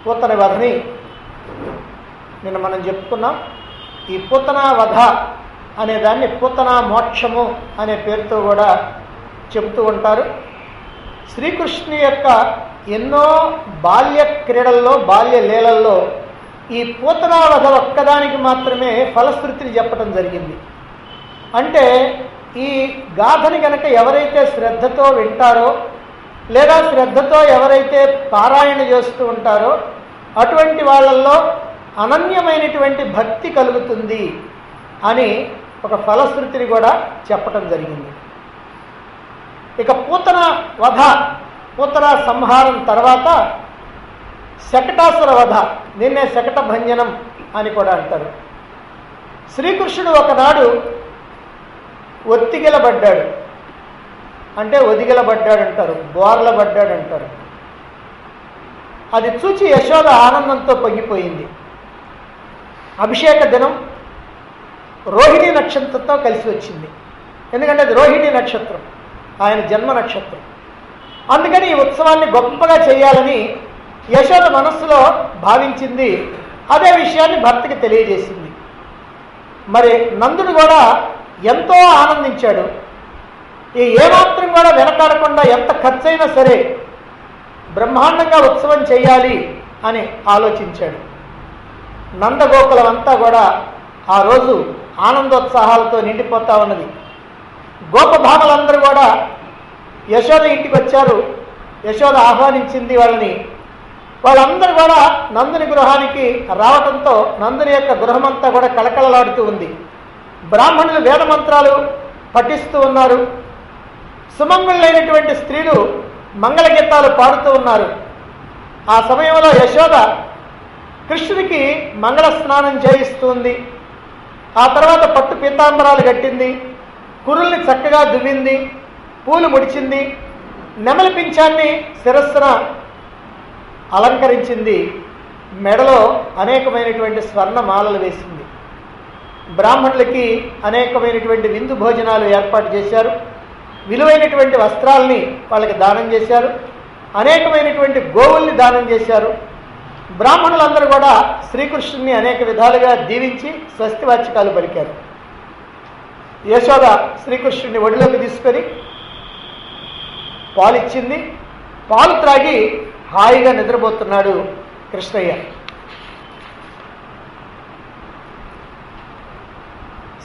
పూతన వధని నిన్న మనం చెప్పుకున్నాం. ఈ పూతన వధ అనే దాన్ని పూతన మోక్షము అనే పేరుతో కూడా చెబుతూ ఉంటారు. శ్రీకృష్ణుని యొక్క ఎన్నో బాల్య క్రీడల్లో, బాల్య లీలల్లో ఈ పూతన వధ ఒక్కదానికి మాత్రమే ఫలశ్రుతిని చెప్పడం జరిగింది. అంటే ఈ గాథని కనుక ఎవరైతే శ్రద్ధతో వింటారో లేదా శ్రద్ధతో ఎవరైతే పారాయణ చేస్తూ ఉంటారో అటువంటి వాళ్ళల్లో అనన్యమైనటువంటి భక్తి కలుగుతుంది అని ఒక ఫలశ్రుతిని కూడా చెప్పటం జరిగింది. ఇక పూతన వధ, పూతన సంహారం తర్వాత శకటాసుర వధ, దీన్నే శకట భంజనం అని కూడా అంటారు. శ్రీకృష్ణుడు ఒకనాడు ఒత్తిగిలబడ్డాడు, అంటే ఒదిగిలబడ్డాడు అంటారు, బోర్లబడ్డాడు అంటారు. అది చూచి యశోద ఆనందంతో పొంగిపోయింది. అభిషేక దినం రోహిణీ నక్షత్రంతో కలిసి వచ్చింది. ఎందుకంటే అది రోహిణీ నక్షత్రం, ఆయన జన్మ నక్షత్రం. అందుకని ఈ ఉత్సవాన్ని గొప్పగా చేయాలని యశోద మనస్సులో భావించింది. అదే విషయాన్ని భర్తకి తెలియజేసింది. మరి నందుడు కూడా ఎంతో ఆనందించాడు. ఈ ఏమాత్రం కూడా వెనకాడకుండా ఎంత ఖర్చైనా సరే బ్రహ్మాండంగా ఉత్సవం చేయాలి అని ఆలోచించాడు. నందగోకులం అంతా కూడా ఆ రోజు ఆనందోత్సాహాలతో నిండిపోతూ ఉన్నది. గోపభామలందరూ కూడా యశోద ఇంటికి వచ్చారు. యశోద ఆహ్వానించింది వాళ్ళని. వాళ్ళందరూ కూడా నందుని గృహానికి రావటంతో నందుని యొక్క గృహమంతా కూడా కళకళలాడుతూ ఉంది. బ్రాహ్మణులు వేదమంత్రాలు పఠిస్తూ ఉన్నారు. సుమంగులైనటువంటి స్త్రీలు మంగళగీతాలు పాడుతూ ఉన్నారు. ఆ సమయంలో యశోద కృష్ణుడికి మంగళ స్నానం చేయిస్తుంది. ఆ తర్వాత పట్టు పీతాంబరాలు కట్టింది, కురుల్ని చక్కగా దువ్వింది, పూలు ముడిచింది, నెమలి పింఛాన్ని శిరస్సున అలంకరించింది, మెడలో అనేకమైనటువంటి స్వర్ణమాలలు వేసింది. బ్రాహ్మణులకి అనేకమైనటువంటి విందు భోజనాలు ఏర్పాటు చేశారు. విలువైనటువంటి వస్త్రాలని వాళ్ళకి దానం చేశారు. అనేకమైనటువంటి గోవుల్ని దానం చేశారు. బ్రాహ్మణులందరూ కూడా శ్రీకృష్ణుని అనేక విధాలుగా దీవించి స్వస్తివాచకాలు పలికారు. యశోద శ్రీకృష్ణుని ఒడిలోకి తీసుకొని పాలిచ్చింది. పాలు త్రాగి హాయిగా నిద్రపోతున్నాడు కృష్ణయ్య.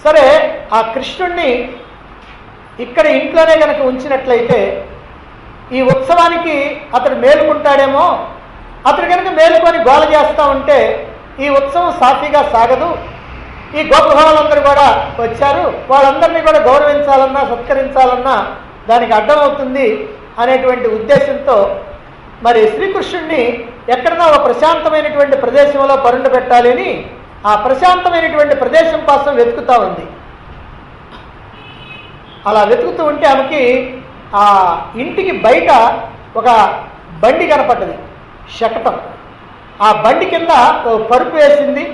సరే, ఆ కృష్ణుణ్ణి ఇక్కడ ఇంట్లోనే కనుక ఉంచినట్లయితే ఈ ఉత్సవానికి అతడు మేలుకుంటాడేమో, అతడు కనుక మేలుకొని గోల చేస్తూ ఉంటే ఈ ఉత్సవం సాఫీగా సాగదు. ఈ గోపభావాలందరూ కూడా వచ్చారు, వాళ్ళందరినీ కూడా గౌరవించాలన్నా సత్కరించాలన్నా దానికి అడ్డమవుతుంది అనేటువంటి ఉద్దేశంతో మరి శ్రీకృష్ణుడిని ఎక్కడన్నా ఒక ప్రశాంతమైనటువంటి ప్రదేశంలో పరుండ పెట్టాలి అని ఆ ప్రశాంతమైనటువంటి ప్రదేశం కోసం వెతుకుతూ ఉంది. అలా వెతుకుతూ ఉంటే ఆమెకి ఆ ఇంటికి బయట ఒక బండి కనపడ్డది, శకటం. ఆ బండి కింద పరుపు వేసింది.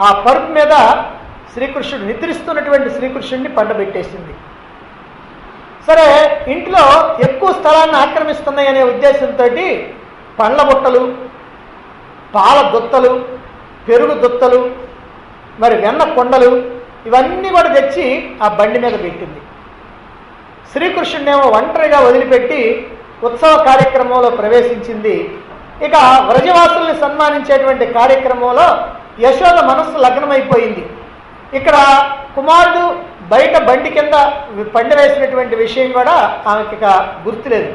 ఆ పరుపు మీద శ్రీకృష్ణుడు నిద్రిస్తున్నటువంటి శ్రీకృష్ణుడిని పండబెట్టేసింది. సరే, ఇంట్లో ఎక్కువ స్థలాన్ని ఆక్రమిస్తున్నాయి అనే ఉద్దేశంతో పండ్ల బుట్టలు, పాల దుత్తలు, పెరుగు దుత్తలు, మరి వెన్న కొండలు ఇవన్నీ కూడా తెచ్చి ఆ బండి మీద పెట్టింది. శ్రీకృష్ణుడేమో ఒంటరిగా వదిలిపెట్టి ఉత్సవ కార్యక్రమంలో ప్రవేశించింది. ఇక వ్రజవాసుల్ని సన్మానించేటువంటి కార్యక్రమంలో యశోద మనస్సు లగ్నమైపోయింది. ఇక్కడ కుమారుడు బయట బండి కింద పండి వేసినటువంటి విషయం కూడా ఆమెకి ఇక గుర్తులేదు.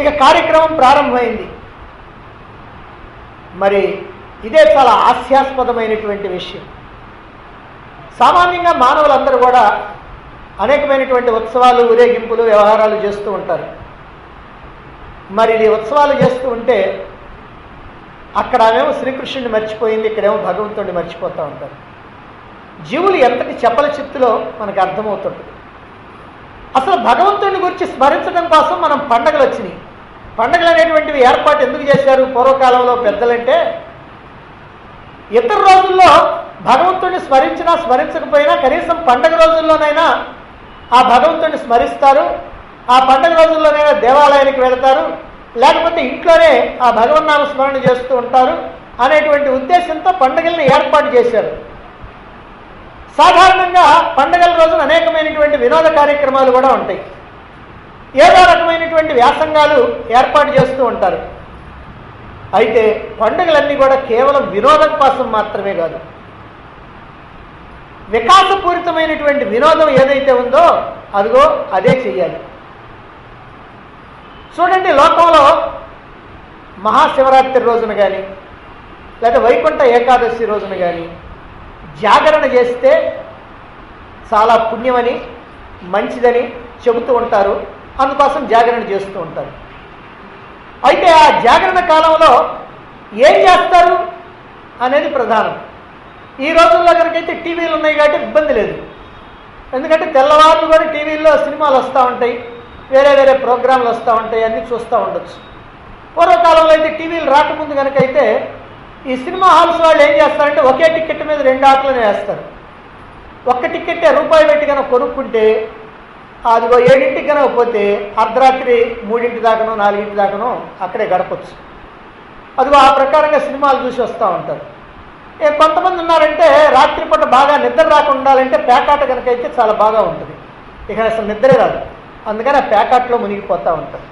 ఇక కార్యక్రమం ప్రారంభమైంది. మరి ఇదే చాలా హాస్యాస్పదమైనటువంటి విషయం. సామాన్యంగా మానవులందరూ కూడా అనేకమైనటువంటి ఉత్సవాలు, ఊరేగింపులు, వ్యవహారాలు చేస్తూ ఉంటారు. మరి ఇది ఉత్సవాలు చేస్తూ ఉంటే అక్కడ ఆమెమో శ్రీకృష్ణుడిని మర్చిపోయింది, ఇక్కడేమో భగవంతుడిని మర్చిపోతూ ఉంటారు. జీవులు ఎంతటి చపల చిత్తులో మనకు అర్థమవుతుంటుంది. అసలు భగవంతుడిని గురించి స్మరించడం కోసం మనం పండగలు వచ్చినాయి. పండగలు అనేటువంటివి ఏర్పాటు ఎందుకు చేశారు పూర్వకాలంలో పెద్దలంటే, ఇతర రోజుల్లో భగవంతుడిని స్మరించినా స్మరించకపోయినా కనీసం పండగ రోజుల్లోనైనా ఆ భగవంతుడిని స్మరిస్తారు. ఆ పండగ రోజుల్లోనైనా దేవాలయానికి వెళతారు. లేకపోతే ఇంట్లోనే ఆ భగవన్నామ స్మరణ చేస్తూ ఉంటారు అనేటువంటి ఉద్దేశంతో పండుగల్ని ఏర్పాటు చేశారు. సాధారణంగా పండుగల రోజున అనేకమైనటువంటి వినోద కార్యక్రమాలు కూడా ఉంటాయి. ఏదో రకమైనటువంటి వ్యాసంగాలు ఏర్పాటు చేస్తూ ఉంటారు. అయితే పండుగలన్నీ కూడా కేవలం వినోదం కోసం మాత్రమే కాదు, వికాసపూరితమైనటువంటి వినోదం ఏదైతే ఉందో అదిగో అదే చెయ్యాలి. చూడండి, లోకంలో మహాశివరాత్రి రోజున కానీ లేదా వైకుంఠ ఏకాదశి రోజున కానీ జాగరణ చేస్తే చాలా పుణ్యమని మంచిదని చెబుతూ ఉంటారు. అందుకోసం జాగరణ చేస్తూ ఉంటారు. అయితే ఆ జాగరణ కాలంలో ఏం చేస్తారు అనేది ప్రధానం. ఈ రోజుల్లో కనుకైతే టీవీలు ఉన్నాయి కాబట్టి ఇబ్బంది లేదు. ఎందుకంటే తెల్లవారులు కూడా టీవీల్లో సినిమాలు వస్తూ ఉంటాయి, వేరే వేరే ప్రోగ్రాంలు వస్తూ ఉంటాయి, అన్నీ చూస్తూ ఉండొచ్చు. పూర్వకాలంలో అయితే టీవీలు రాకముందు కనుకైతే ఈ సినిమా హాల్స్ వాళ్ళు ఏం చేస్తారంటే ఒకే టికెట్ మీద 2 ఆటలను వేస్తారు. ఒక్క టికెట్టే రూపాయి పెట్టి కనుక కొనుక్కుంటే అదిగో 7ంటికి కనుక పోతే అర్ధరాత్రి 3 దాకానో 4 దాకానో అక్కడే గడపచ్చు. అదిగో ఆ ప్రకారంగా సినిమాలు చూసి వస్తూ ఉంటారు. కొంతమంది ఉన్నారంటే రాత్రిపూట బాగా నిద్ర రాకుండా ఉండాలంటే పేకాట కనుక అయితే చాలా బాగా ఉంటుంది. ఇక అసలు నిద్రే రాదు, అందుకని ఆ పేకాటలో మునిగిపోతూ ఉంటారు.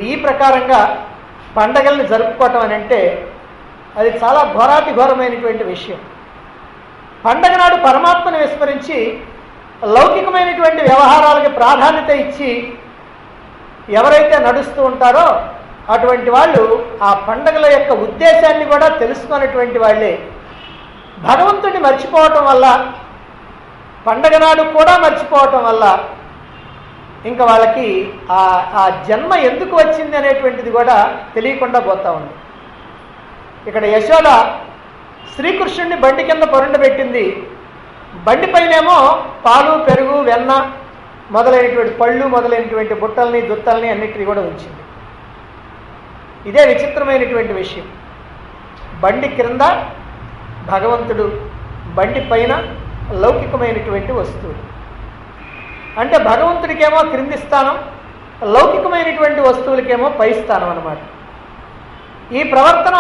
ఈ ప్రకారంగా పండగల్ని జరుపుకోవటం అని అంటే అది చాలా ఘోరాతి ఘోరమైనటువంటి విషయం. పండగ నాడు పరమాత్మను విస్మరించి లౌకికమైనటువంటి వ్యవహారాలకి ప్రాధాన్యత ఇచ్చి ఎవరైతే నడుస్తూ ఉంటారో అటువంటి వాళ్ళు ఆ పండగల యొక్క ఉద్దేశాన్ని కూడా తెలుసుకున్నటువంటి వాళ్ళే. భగవంతుడిని మర్చిపోవటం వల్ల, పండగ నాడు కూడా మర్చిపోవటం వల్ల ఇంకా వాళ్ళకి ఆ జన్మ ఎందుకు వచ్చింది అనేటువంటిది కూడా తెలియకుండా పోతూ ఉంది. ఇక్కడ యశోద శ్రీకృష్ణుడిని బండి కింద పొరుండబెట్టింది. బండి పైనేమో పాలు, పెరుగు, వెన్న మొదలైనటువంటి పళ్ళు మొదలైనటువంటి బుట్టల్ని దుత్తల్ని అన్నిటినీ కూడా ఉంచింది. ఇదే విచిత్రమైనటువంటి విషయం. బండి క్రింద భగవంతుడు, బండి పైన లౌకికమైనటువంటి వస్తువులు. అంటే భగవంతుడికేమో క్రింది స్థానం, లౌకికమైనటువంటి వస్తువులకేమో పై స్థానం అన్నమాట. ఈ ప్రవర్తన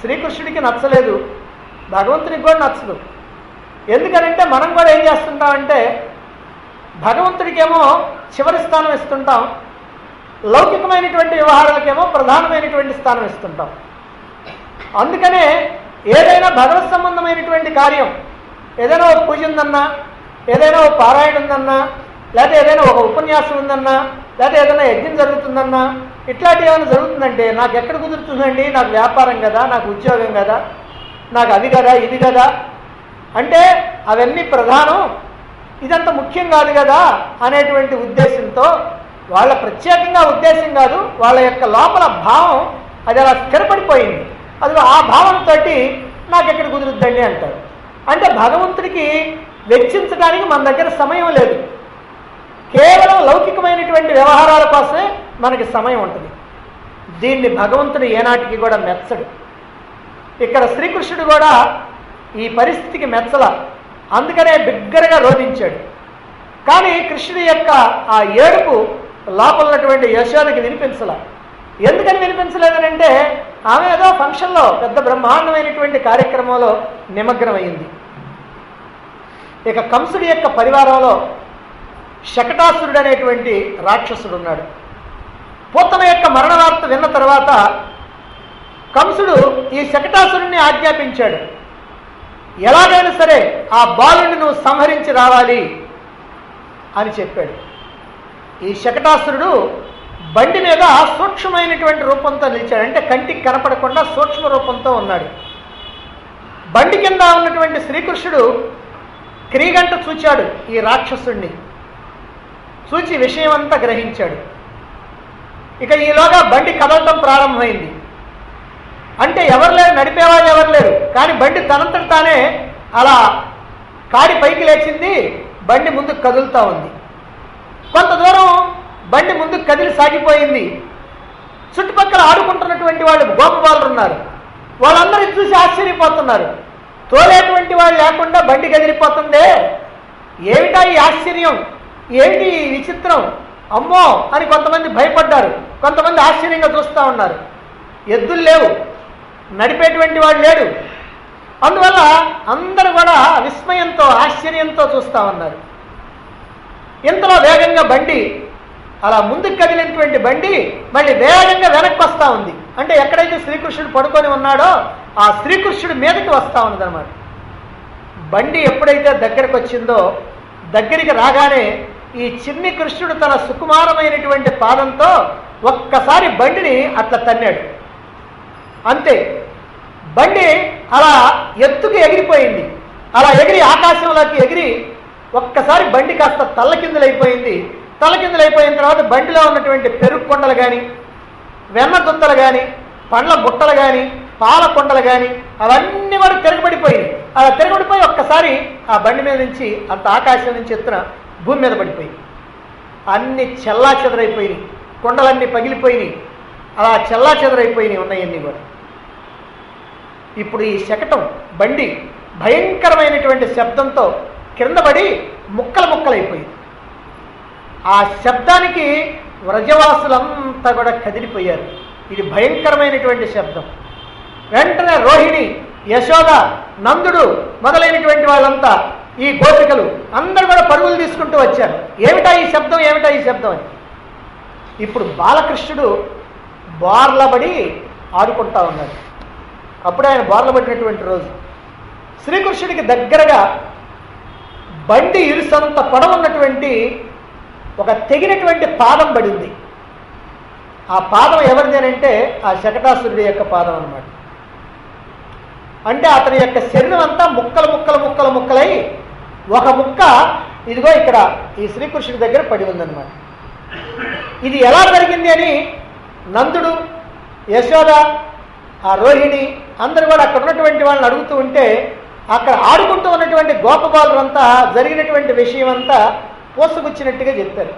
శ్రీకృష్ణుడికి నచ్చలేదు, భగవంతుడికి కూడా నచ్చదు. ఎందుకనంటే మనం కూడా ఏం చేస్తుంటామంటే భగవంతుడికేమో చివరి స్థానం ఇస్తుంటాం, లౌకికమైనటువంటి వ్యవహారాలకేమో ప్రధానమైనటువంటి స్థానం ఇస్తుంటాం. అందుకనే ఏదైనా భగవత్ సంబంధమైనటువంటి కార్యం, ఏదైనా ఒక పూజ ఉందన్నా, ఏదైనా ఒక పారాయణ ఉందన్నా, లేకపోతే ఏదైనా ఒక ఉపన్యాసం ఉందన్నా, లేకపోతే ఏదైనా యజ్ఞం జరుగుతుందన్నా, ఇట్లాంటివి ఏమైనా జరుగుతుందంటే నాకు ఎక్కడ కుదురుతుందండి, నాకు వ్యాపారం కదా, నాకు ఉద్యోగం కదా, నాకు అవి కదా ఇవి కదా అంటే అవన్నీ ప్రధానం, ఇదంత ముఖ్యం కాదు కదా అనేటువంటి ఉద్దేశంతో, వాళ్ళ ప్రత్యేకంగా ఉద్దేశం కాదు, వాళ్ళ యొక్క లోపల భావం అది అలా స్థిరపడిపోయింది. అది ఆ భావంతో నాకు ఎక్కడ కుదురుద్దండి అంటారు. అంటే భగవంతుడికి వెచ్చించడానికి మన దగ్గర సమయం లేదు, కేవలం లౌకికమైనటువంటి వ్యవహారాల కోసమే మనకి సమయం ఉంటుంది. దీన్ని భగవంతుడు ఏనాటికి కూడా మెచ్చడు. ఇక్కడ శ్రీకృష్ణుడు కూడా ఈ పరిస్థితికి మెచ్చల, అందుకనే బిగ్గరగా రోధించాడు. కానీ కృష్ణుడి యొక్క ఆ ఏడుపు లోపల ఉన్నటువంటి యశోదకి వినిపించల. ఎందుకని వినిపించలేదనంటే ఆమె ఏదో ఫంక్షన్లో పెద్ద బ్రహ్మాండమైనటువంటి కార్యక్రమంలో నిమగ్నమైంది. ఇక కంసుడి యొక్క పరివారంలో శకటాసురుడు అనేటువంటి రాక్షసుడు ఉన్నాడు. పూతన యొక్క మరణ వార్త విన్న తర్వాత కంసుడు ఈ శకటాసురుడిని ఆజ్ఞాపించాడు, ఎలాగైనా సరే ఆ బాలుని నువ్వు సంహరించి రావాలి అని చెప్పాడు. ఈ శకటాసురుడు బండి మీద సూక్ష్మమైనటువంటి రూపంతో నిలిచాడు, అంటే కంటికి కనపడకుండా సూక్ష్మ రూపంతో ఉన్నాడు. బండి కింద ఉన్నటువంటి శ్రీకృష్ణుడు క్రీగంట చూచాడు ఈ రాక్షసుడిని, చూచి విషయం అంతా గ్రహించాడు. ఇక ఈలోగా బండి కదలటం ప్రారంభమైంది. అంటే ఎవరు లేరు, నడిపేవాళ్ళు ఎవరు లేరు, కానీ బండి తనంతట తానే అలా కాడి పైకి లేచింది, బండి ముందుకు కదులుతూ ఉంది. కొంత దూరం బండి ముందుకు కదిలి సాగిపోయింది. చుట్టుపక్కల ఆడుకుంటున్నటువంటి వాళ్ళు గోపబాలు ఉన్నారు, వాళ్ళందరూ చూసి ఆశ్చర్యపోతున్నారు. తోలేటువంటి వాళ్ళు లేకుండా బండి కదిలిపోతుందే, ఏమిటా ఈ ఆశ్చర్యం, ఏమిటి ఈ విచిత్రం, అమ్మో అని కొంతమంది భయపడ్డారు. కొంతమంది ఆశ్చర్యంగా చూస్తూ ఉన్నారు. ఎద్దులు లేవు, నడిపేటువంటి వాడు లేడు. అందువల్ల అందరూ కూడా విస్మయంతో ఆశ్చర్యంతో చూస్తూ ఉన్నారు. ఇంతలో వేగంగా బండి, అలా ముందుకు కదిలినటువంటి బండి మళ్ళీ వేగంగా వెనక్కి వస్తూ ఉంది. అంటే ఎక్కడైతే శ్రీకృష్ణుడు పడుకొని ఉన్నాడో ఆ శ్రీకృష్ణుడి మీదకి వస్తూ ఉన్నదన్నమాట. బండి ఎప్పుడైతే దగ్గరకు వచ్చిందో, దగ్గరికి రాగానే ఈ చిన్ని కృష్ణుడు తన సుకుమారమైనటువంటి పాదంతో ఒక్కసారి బండిని అట్లా తన్నాడు. అంతే, బండి అలా ఎత్తుకు ఎగిరిపోయింది. అలా ఎగిరి ఆకాశంలోకి ఎగిరి ఒక్కసారి బండి కాస్త తల్లకిందులైపోయింది. తల్లకిందులైపోయిన తర్వాత బండిలో ఉన్నటువంటి పెరుగు కొండలు కానీ, వెన్న దుత్తలు కానీ, పండ్ల బుట్టలు కానీ, పాల కొండలు కానీ అవన్నీ కూడా తిరగబడిపోయింది. అలా తిరగబడిపోయి ఒక్కసారి ఆ బండి మీద నుంచి అంత ఆకాశం నుంచి ఎత్తున భూమి మీద పడిపోయింది. అన్ని చెల్లా చెదరైపోయినాయి, కొండలన్నీ పగిలిపోయినాయి, అలా చెల్లా చెదరైపోయినాయి ఉన్నాయన్నీ కూడా. ఇప్పుడు ఈ శకటం బండి భయంకరమైనటువంటి శబ్దంతో కింద పడి ముక్కలు ముక్కలైపోయింది. ఆ శబ్దానికి వ్రజవాసులంతా కూడా కదిలిపోయారు. ఇది భయంకరమైనటువంటి శబ్దం. వెంటనే రోహిణి, యశోద, నందుడు మొదలైనటువంటి వాళ్ళంతా, ఈ గోపికలు అందరూ కూడా పరుగులు తీసుకుంటూ వచ్చారు. ఏమిటా ఈ శబ్దం, ఏమిటా ఈ శబ్దం అని. ఇప్పుడు బాలకృష్ణుడు బోర్లబడి ఆడుకుంటా ఉన్నాడు. అప్పుడు ఆయన బోర్లబడినటువంటి రోజు. శ్రీకృష్ణుడికి దగ్గరగా బండి ఇరుసంత పొడవున్నటువంటి ఒక తెగినటువంటి పాదం పడింది. ఆ పాదం ఎవరిదేనంటే ఆ శకటాసురుడి యొక్క పాదం అన్నమాట. అంటే అతని యొక్క శరీరం అంతా ముక్కలు ముక్కలు ముక్కలు ముక్కలై ఒక ముక్క ఇదిగో ఇక్కడ ఈ శ్రీకృష్ణుడి దగ్గర పడి ఉందన్నమాట. ఇది ఎలా జరిగింది అని నందుడు, యశోద, ఆ రోహిణి అందరూ కూడా అక్కడ ఉన్నటువంటి వాళ్ళని అడుగుతూ ఉంటే అక్కడ ఆడుకుంటూ ఉన్నటువంటి గోపబాలురంతా జరిగినటువంటి విషయం అంతా పోసుగుచ్చినట్టుగా చెప్పారు.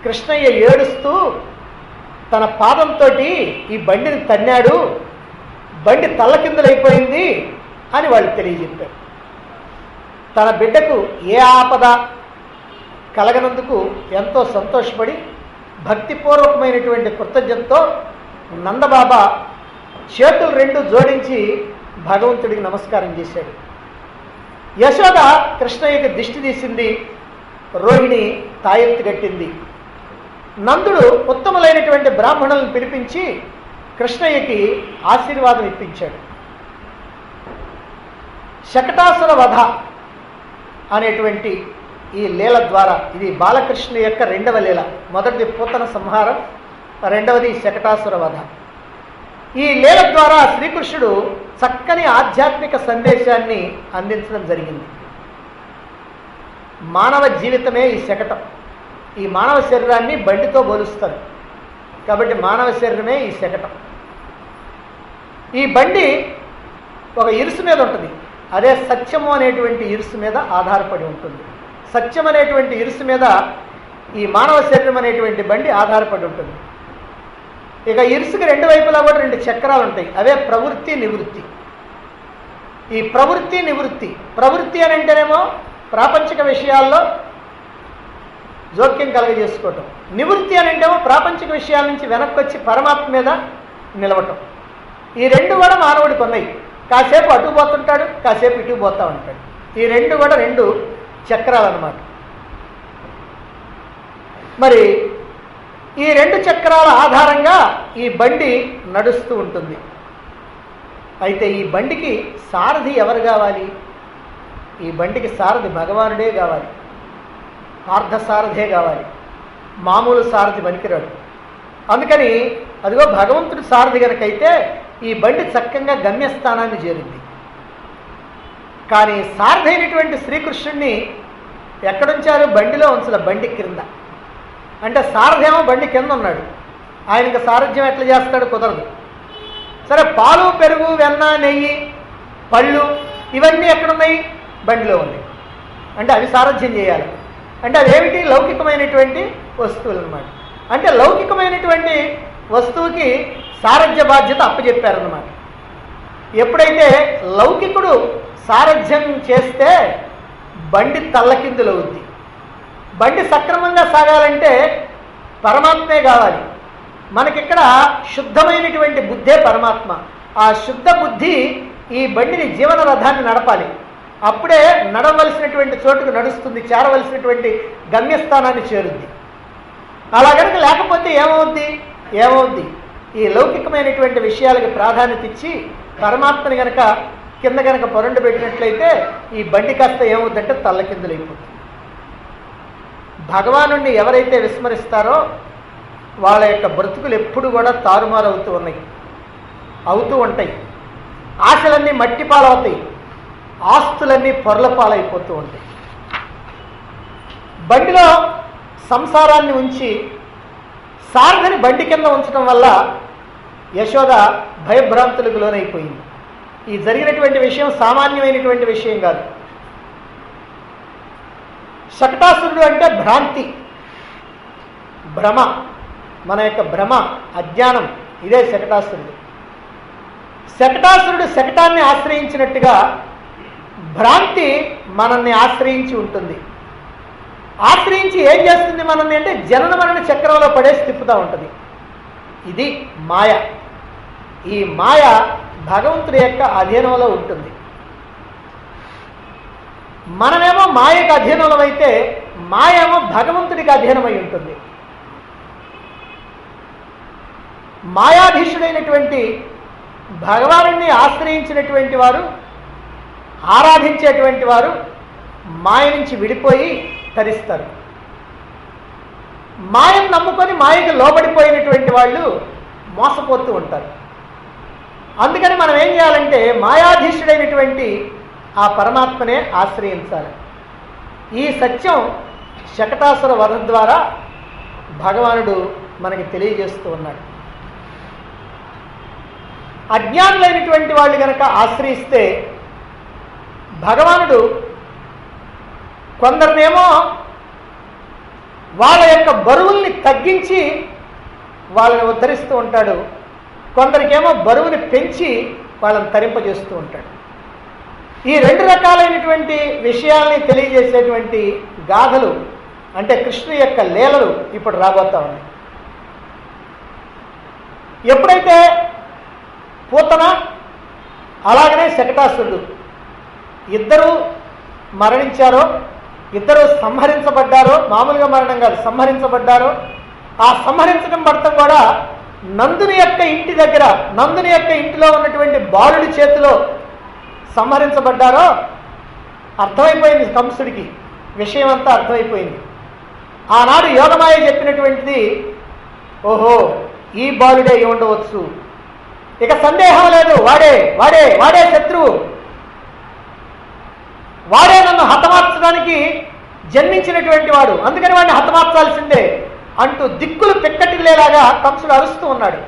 కృష్ణయ్య ఏడుస్తూ తన పాదంతో ఈ బండిని తన్నాడు, బండి తల్లకిందులైపోయింది అని వాళ్ళు తెలియజెప్పారు. తన బిడ్డకు ఏ ఆపద కలగనందుకు ఎంతో సంతోషపడి భక్తిపూర్వకమైనటువంటి కృతజ్ఞతతో నందబాబా చేతులు రెండు జోడించి భగవంతుడికి నమస్కారం చేశాడు. యశోద కృష్ణయ్యకి దిష్టి తీసింది, రోహిణి తాయెత్తు కట్టింది. నందుడు ఉత్తములైనటువంటి బ్రాహ్మణులను పిలిపించి కృష్ణయ్యకి ఆశీర్వాదం ఇప్పించాడు. శకటాసుర వధ అనేటువంటి ఈ లీల ద్వారా, ఇది బాలకృష్ణ యొక్క రెండవ లీల. మొదటిది పూతన సంహారం, రెండవది శకటాసుర వధ. ఈ లీల ద్వారా శ్రీకృష్ణుడు చక్కని ఆధ్యాత్మిక సందేశాన్ని అందించడం జరిగింది. మానవ జీవితమే ఈ శకటం. ఈ మానవ శరీరాన్ని బండితో పోలుస్తారు కాబట్టి మానవ శరీరమే ఈ శకటం. ఈ బండి ఒక ఇరుసు మీద ఉంటుంది. అదే సత్యము అనేటువంటి ఇరుసు మీద ఆధారపడి ఉంటుంది. సత్యం అనేటువంటి ఇరుసు మీద ఈ మానవ శరీరం అనేటువంటి బండి ఆధారపడి ఉంటుంది. ఇక ఇరుసుకి రెండు వైపులా కూడా రెండు చక్రాలు ఉంటాయి. అవే ప్రవృత్తి, నివృత్తి. ఈ ప్రవృత్తి, నివృత్తి. ప్రవృత్తి అని అంటేనేమో ప్రాపంచిక విషయాల్లో జోక్యం కలగజేసుకోవటం. నివృత్తి అని అంటేమో ప్రాపంచిక విషయాల నుంచి వెనక్కి వచ్చి పరమాత్మ మీద నిలవటం. ఈ రెండు కూడా మానవుడికి ఉన్నాయి. కాసేపు అటు పోతుంటాడు, కాసేపు ఇటు పోతూ ఉంటాడు. ఈ రెండు కూడా రెండు చక్రాలు అన్నమాట. మరి ఈ రెండు చక్రాల ఆధారంగా ఈ బండి నడుస్తూ ఉంటుంది. అయితే ఈ బండికి సారథి ఎవరు కావాలి? ఈ బండికి సారథి భగవానుడే కావాలి, పార్థసారథే కావాలి. మామూలు సారథి పనికిరాడు. అందుకని అదిగో భగవంతుడి సారథి కనుకైతే ఈ బండి చక్కగా గమ్యస్థానాన్ని చేరింది. కానీ సారథి అయినటువంటి శ్రీకృష్ణుడిని ఎక్కడుంచారు? బండిలో ఉంచల, బండి క్రింద. అంటే సారథేమో బండి కింద ఉన్నాడు, ఆయనకి సారథ్యం ఎట్లా చేస్తాడు? కుదరదు. సరే, పాలు, పెరుగు, వెన్న, నెయ్యి, పళ్ళు ఇవన్నీ ఎక్కడున్నాయి? బండిలో ఉన్నాయి. అంటే అవి సారథ్యం చేయాలి. అంటే అవేమిటి? లౌకికమైనటువంటి వస్తువులు అన్నమాట. అంటే లౌకికమైనటువంటి వస్తువుకి సారథ్య బాధ్యత అప్పచెప్పారన్నమాట. ఎప్పుడైతే లౌకికుడు సారథ్యం చేస్తే బండి తల్లకిందులవుద్ది. బండి సక్రమంగా సాగాలంటే పరమాత్మే కావాలి. మనకిక్కడ శుద్ధమైనటువంటి బుద్ధే పరమాత్మ. ఆ శుద్ధ బుద్ధి ఈ బండిని జీవన రథాన్ని నడపాలి. అప్పుడే నడవలసినటువంటి చోటుకు నడుస్తుంది, చేరవలసినటువంటి గమ్యస్థానాన్ని చేరుద్ది. అలా కనుక లేకపోతే ఏమవుద్ది? ఈ లౌకికమైనటువంటి విషయాలకి ప్రాధాన్యత ఇచ్చి పరమాత్మని కనుక కింద కనుక పొరండు పెట్టినట్లయితే ఈ బండి కాస్త ఏమవుద్దంటే తల్లకిందులైపోతుంది. భగవానుణ్ణి ఎవరైతే విస్మరిస్తారో వాళ్ళ యొక్క బ్రతుకులు ఎప్పుడు కూడా తారుమారు అవుతూ ఉంటాయి. ఆశలన్నీ మట్టి పాలవుతాయి, ఆస్తులన్నీ పొరల పాలైపోతూ ఉంటాయి. బండిలో సంసారాన్ని ఉంచి సారథిని బండి కింద ఉంచడం వల్ల యశోద భయభ్రాంతులకు లోనైపోయింది. ఈ జరిగినటువంటి విషయం సామాన్యమైనటువంటి విషయం కాదు. శకటాసురుడు అంటే భ్రాంతి, భ్రమ, మన యొక్క భ్రమ, అజ్ఞానం, ఇదే శకటాసురుడు. శకటాసురుడు శకటాన్ని ఆశ్రయించినట్టుగా భ్రాంతి మనల్ని ఆశ్రయించి ఉంటుంది. ఆశ్రయించి ఏం చేస్తుంది మనల్ని అంటే జనన మరణ చక్రంలో పడేసి తిప్పుతూ ఉంటుంది. ఇది మాయ. ఈ మాయ భగవంతుడి యొక్క అధీనంలో ఉంటుంది. మనమేమో మాయకు అధీనంలో అయితే మాయ ఏమో భగవంతుడికి అధీనమై ఉంటుంది. మాయాధీశుడైనటువంటి భగవానుడిని ఆశ్రయించినటువంటి వారు, ఆరాధించేటువంటి వారు మాయ నుంచి విడిపోయి తరిస్తారు. మాయను నమ్ముకొని మాయకు లోబడిపోయినటువంటి వాళ్ళు మోసపోతూ ఉంటారు. అందుకని మనం ఏం చేయాలంటే మాయాధీశుడైనటువంటి ఆ పరమాత్మనే ఆశ్రయించాలి. ఈ సత్యం శకటాసుర వధ ద్వారా భగవానుడు మనకి తెలియజేస్తూ ఉన్నాడు. అజ్ఞానులైనటువంటి వాళ్ళు కనుక ఆశ్రయిస్తే భగవానుడు కొందరినేమో వాళ్ళ యొక్క బరువుల్ని తగ్గించి వాళ్ళని ఉద్ధరిస్తూ ఉంటాడు, కొందరికేమో బరువుని పెంచి వాళ్ళని తరింపజేస్తూ ఉంటాడు. ఈ రెండు రకాలైనటువంటి విషయాల్ని తెలియజేసేటువంటి గాథలు అంటే కృష్ణుడి యొక్క లీలలు ఇప్పుడు రాబోతా ఉన్నాయి. ఎప్పుడైతే పూతన అలాగనే శకటాసురుడు ఇద్దరు మరణించారో, ఇద్దరు సంహరించబడ్డారో, మామూలుగా మరణం కాదు, సంహరించబడ్డారో, ఆ సంహరించడం పడటం కూడా నందుని యొక్క ఇంటి దగ్గర, నందుని యొక్క ఇంటిలో ఉన్నటువంటి బాలుడి చేతిలో సంహరించబడ్డారో అర్థమైపోయింది కంసుడికి. విషయం అంతా అర్థమైపోయింది. ఆనాడు యోగమాయ చెప్పినటువంటిది, ఓహో ఈ బాలుడే అయి ఉండవచ్చు, ఇక సందేహం లేదు, వాడే శత్రువు, వాడే నన్ను హతమార్చడానికి జన్మించినటువంటి వాడు, అందుకని వాడిని హతమార్చాల్సిందే అంటూ దిక్కులు పిక్కటిల్లేలాగా కంసుడు అరుస్తూ ఉన్నాడు.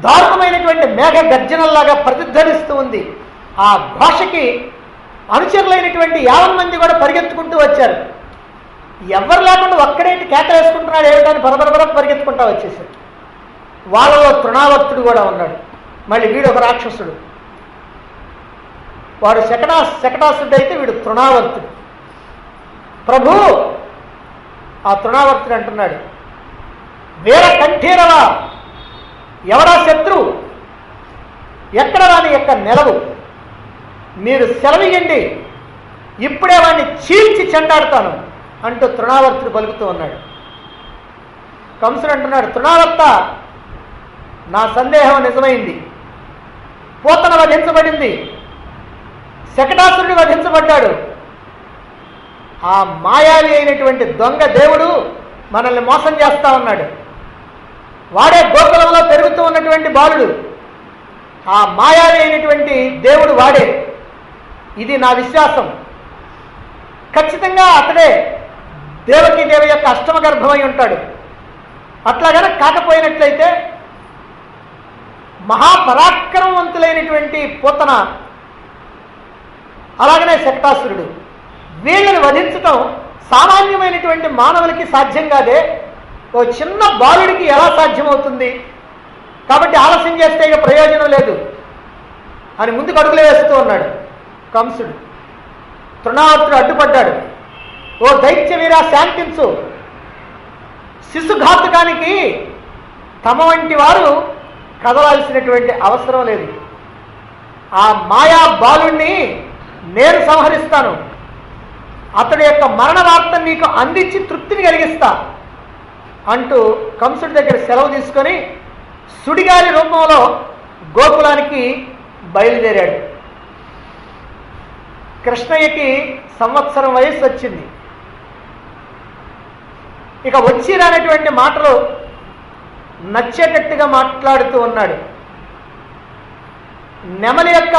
దారుణమైనటువంటి మేఘ గర్జనల్లాగా ప్రతిధ్వనిస్తూ ఉంది. ఆ ఘోషకి అనుచరులైనటువంటి 50 మంది కూడా పరిగెత్తుకుంటూ వచ్చారు. ఎవరు లేకుండా ఒక్కడేంటి కేక వేసుకుంటున్నాడు ఏమిటని బరబరబర పరిగెత్తుకుంటూ వచ్చేసాడు. వాళ్ళలో తృణావర్తుడు కూడా ఉన్నాడు. మళ్ళీ వీడు ఒక రాక్షసుడు, వాడు శకటాసుడు అయితే వీడు తృణావర్తుడు. ప్రభు, ఆ తృణావర్తుడు అంటున్నాడు, వీర కంఠీరవా, ఎవరా శత్రువు, ఎక్కడ వాని యొక్క నిలవు, మీరు సెలవియండి, ఇప్పుడే వాడిని చీల్చి చెండాడుతాను అంటూ తృణావర్తుడు పలుకుతూ ఉన్నాడు. కంసుడు అంటున్నాడు, తృణావర్త, నా సందేహం నిజమైంది, పూతన వధించబడింది, శకటాసురుడు వధించబడ్డాడు, ఆ మాయావి అయినటువంటి దొంగ దేవుడు మనల్ని మోసం చేస్తా ఉన్నాడు, వాడే గోకులంలో పెరుగుతూ ఉన్నటువంటి బాలుడు, ఆ మాయావి అయినటువంటి దేవుడు వాడే, ఇది నా విశ్వాసం. ఖచ్చితంగా అతడే దేవకీదేవి యొక్క అష్టమ గర్భమై ఉంటాడు. అట్లాగన కాకపోయినట్లయితే మహాపరాక్రమవంతులైనటువంటి పూతన, అలాగనే శకటాసురుడు, వీళ్ళని వధించటం సామాన్యమైనటువంటి మానవులకి సాధ్యం కాదే, ఓ చిన్న బాలుడికి ఎలా సాధ్యమవుతుంది? కాబట్టి ఆలస్యం చేస్తే ఇక ప్రయోజనం లేదు అని ముందుకు అడుగులు వేస్తూ ఉన్నాడు కంసుడు. తృణావర్తుడు అడ్డుపడ్డాడు. ఓ దైత్య వీరా, శాంతించు, శిశుఘాతుకానికి తమ వంటి వారు కదలాల్సినటువంటి అవసరం లేదు. ఆ మాయా బాలుణ్ణి నేను సంహరిస్తాను, అతడి యొక్క మరణ వార్తను నీకు అందించి తృప్తిని కలిగిస్తా అంటూ కంసుడి దగ్గర సెలవు తీసుకొని సుడిగాలి రూపంలో గోకులానికి బయలుదేరాడు. కృష్ణయ్యకి సంవత్సరం వయసు వచ్చింది. ఇక వచ్చి రానటువంటి మాటలు నచ్చేటట్టుగా మాట్లాడుతూ ఉన్నాడు. నెమలి యొక్క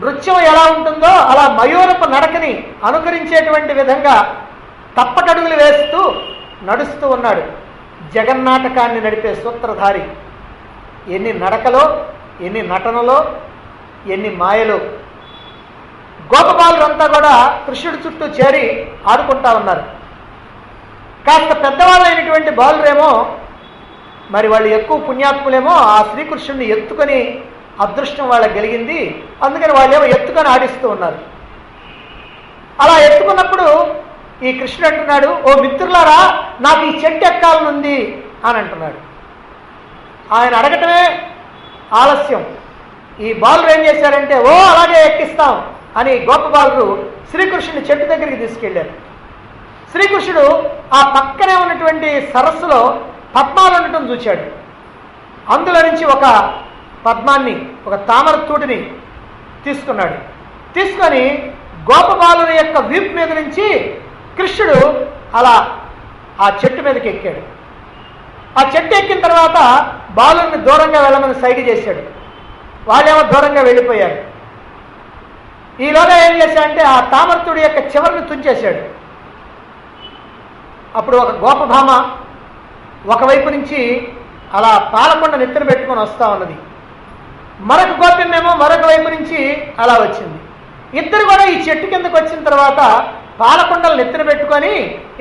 నృత్యం ఎలా ఉంటుందో అలా మయూరపు నడకని అనుకరించేటువంటి విధంగా తప్పటడుగులు వేస్తూ నడుస్తూ ఉన్నాడు. జగన్నాటకాన్ని నడిపే సూత్రధారి. ఎన్ని నడకలో, ఎన్ని నటనలో, ఎన్ని మాయలో. గోపబాలురంతా కూడా కృష్ణుడి చుట్టూ చేరి ఆడుకుంటా ఉన్నారు. కాస్త పెద్దవాళ్ళైనటువంటి బాలురేమో, మరి వాళ్ళు ఎక్కువ పుణ్యాత్ములేమో, ఆ శ్రీకృష్ణుడిని ఎత్తుకొని అదృష్టం వాళ్ళకి కలిగింది, అందుకని వాళ్ళేమో ఎత్తుకొని ఆడిస్తూ ఉన్నారు. అలా ఎత్తుకున్నప్పుడు ఈ కృష్ణుడు అంటున్నాడు, ఓ మిత్రులారా, నాకు ఈ చెట్టు ఎక్కాలనుంది అని అంటున్నాడు. ఆయన అడగటమే ఆలస్యం. ఈ బాలురు ఏం చేశారంటే, ఓ అలాగే ఎక్కిస్తాం అని గోపబాలురు శ్రీకృష్ణుని చెట్టు దగ్గరికి తీసుకెళ్లారు. శ్రీకృష్ణుడు ఆ పక్కనే ఉన్నటువంటి సరస్సులో పద్మాలు ఉండటం చూశాడు. అందులో నుంచి ఒక పద్మాన్ని, ఒక తామర తూటిని తీసుకున్నాడు. తీసుకొని గోపబాలుని యొక్క వీపు మీద నుంచి కృష్ణుడు అలా ఆ చెట్టు మీదకి ఎక్కాడు. ఆ చెట్టు ఎక్కిన తర్వాత బాలుని దూరంగా వెళ్ళమని సైగ చేశాడు. వాళ్ళేమో దూరంగా వెళ్ళిపోయారు. ఈలోగా ఏం చేశాడంటే ఆ తామరతుడి యొక్క చివరిని తుంచేశాడు. అప్పుడు ఒక గోపభామ ఒకవైపు నుంచి అలా పాలకొండ నెత్తిన పెట్టుకొని వస్తూ ఉన్నది. మరొక గోప్యమేమో మరొక వైపు నుంచి అలా వచ్చింది. ఇద్దరు కూడా ఈ చెట్టు కిందకు వచ్చిన తర్వాత పాలకొండలు నెత్తిన పెట్టుకొని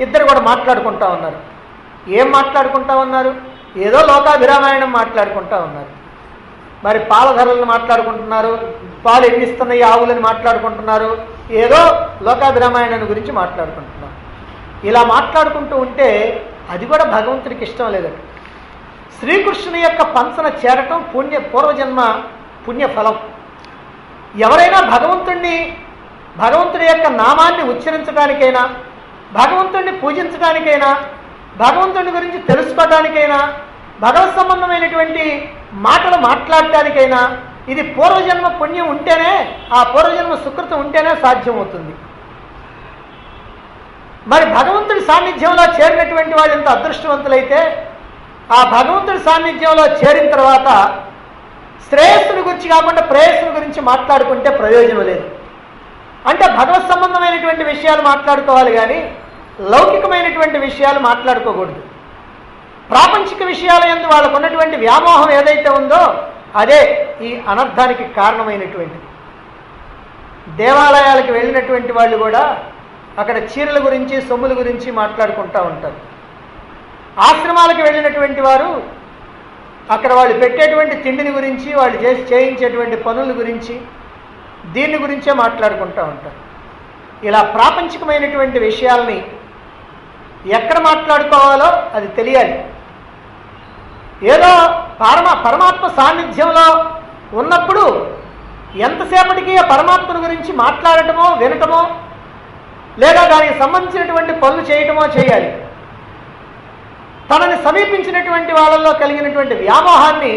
ఇద్దరు కూడా మాట్లాడుకుంటా ఉన్నారు. ఏం మాట్లాడుకుంటా ఉన్నారు? ఏదో లోకాభిరామాయణం మాట్లాడుకుంటా ఉన్నారు. మరి పాల ధరలను మాట్లాడుకుంటున్నారు, పాలు ఎన్నిస్తున్నాయి ఆవులని మాట్లాడుకుంటున్నారు, ఏదో లోకాభిరామాయణం గురించి మాట్లాడుకుంటున్నారు. ఇలా మాట్లాడుకుంటూ ఉంటే అది కూడా భగవంతుడికి ఇష్టం లేదట. శ్రీకృష్ణుని యొక్క పంచన చేరటం పూర్వజన్మ పుణ్యఫలం. ఎవరైనా భగవంతుడి యొక్క నామాన్ని ఉచ్చరించడానికైనా, భగవంతుడిని పూజించడానికైనా, భగవంతుడి గురించి తెలుసుకోవడానికైనా, భగవత్ సంబంధమైనటువంటి మాటలు మాట్లాడటానికైనా ఇది పూర్వజన్మ పుణ్యం ఉంటేనే, ఆ పూర్వజన్మ సుకృతం ఉంటేనే సాధ్యమవుతుంది. మరి భగవంతుడి సాన్నిధ్యంలో చేరినటువంటి వాళ్ళు ఎంత అదృష్టవంతులైతే, ఆ భగవంతుడి సాన్నిధ్యంలో చేరిన తర్వాత శ్రేయస్సుని గురించి కాకుండా ప్రేయస్సుని గురించి మాట్లాడుకుంటే ప్రయోజనం లేదు. అంటే భగవత్ సంబంధమైనటువంటి విషయాలు మాట్లాడుకోవాలి కానీ లౌకికమైనటువంటి విషయాలు మాట్లాడుకోకూడదు. ప్రాపంచిక విషయాల యందు వాళ్ళకు ఉన్నటువంటి వ్యామోహం ఏదైతే ఉందో అదే ఈ అనర్థానికి కారణమైనటువంటిది. దేవాలయాలకు వెళ్ళినటువంటి వాళ్ళు కూడా అక్కడ చీరల గురించి, సొమ్ముల గురించి మాట్లాడుకుంటూ ఉంటారు. ఆశ్రమాలకు వెళ్ళినటువంటి వారు అక్కడ వాళ్ళు పెట్టేటువంటి తిండిని గురించి, వాళ్ళు చేయించేటువంటి పనుల గురించి, దీని గురించే మాట్లాడుకుంటూ ఉంటారు. ఇలా ప్రాపంచికమైనటువంటి విషయాల్ని ఎక్కడ మాట్లాడుకోవాలో అది తెలియాలి. ఏదో పరమాత్మ సాన్నిధ్యంలో ఉన్నప్పుడు ఎంతసేపటికి ఆ పరమాత్మను గురించి మాట్లాడటమో, వినటమో, లేదా దానికి సంబంధించినటువంటి పనులు చేయటమో చేయాలి. తనని సమీపించినటువంటి వాళ్ళల్లో కలిగినటువంటి వ్యామోహాన్ని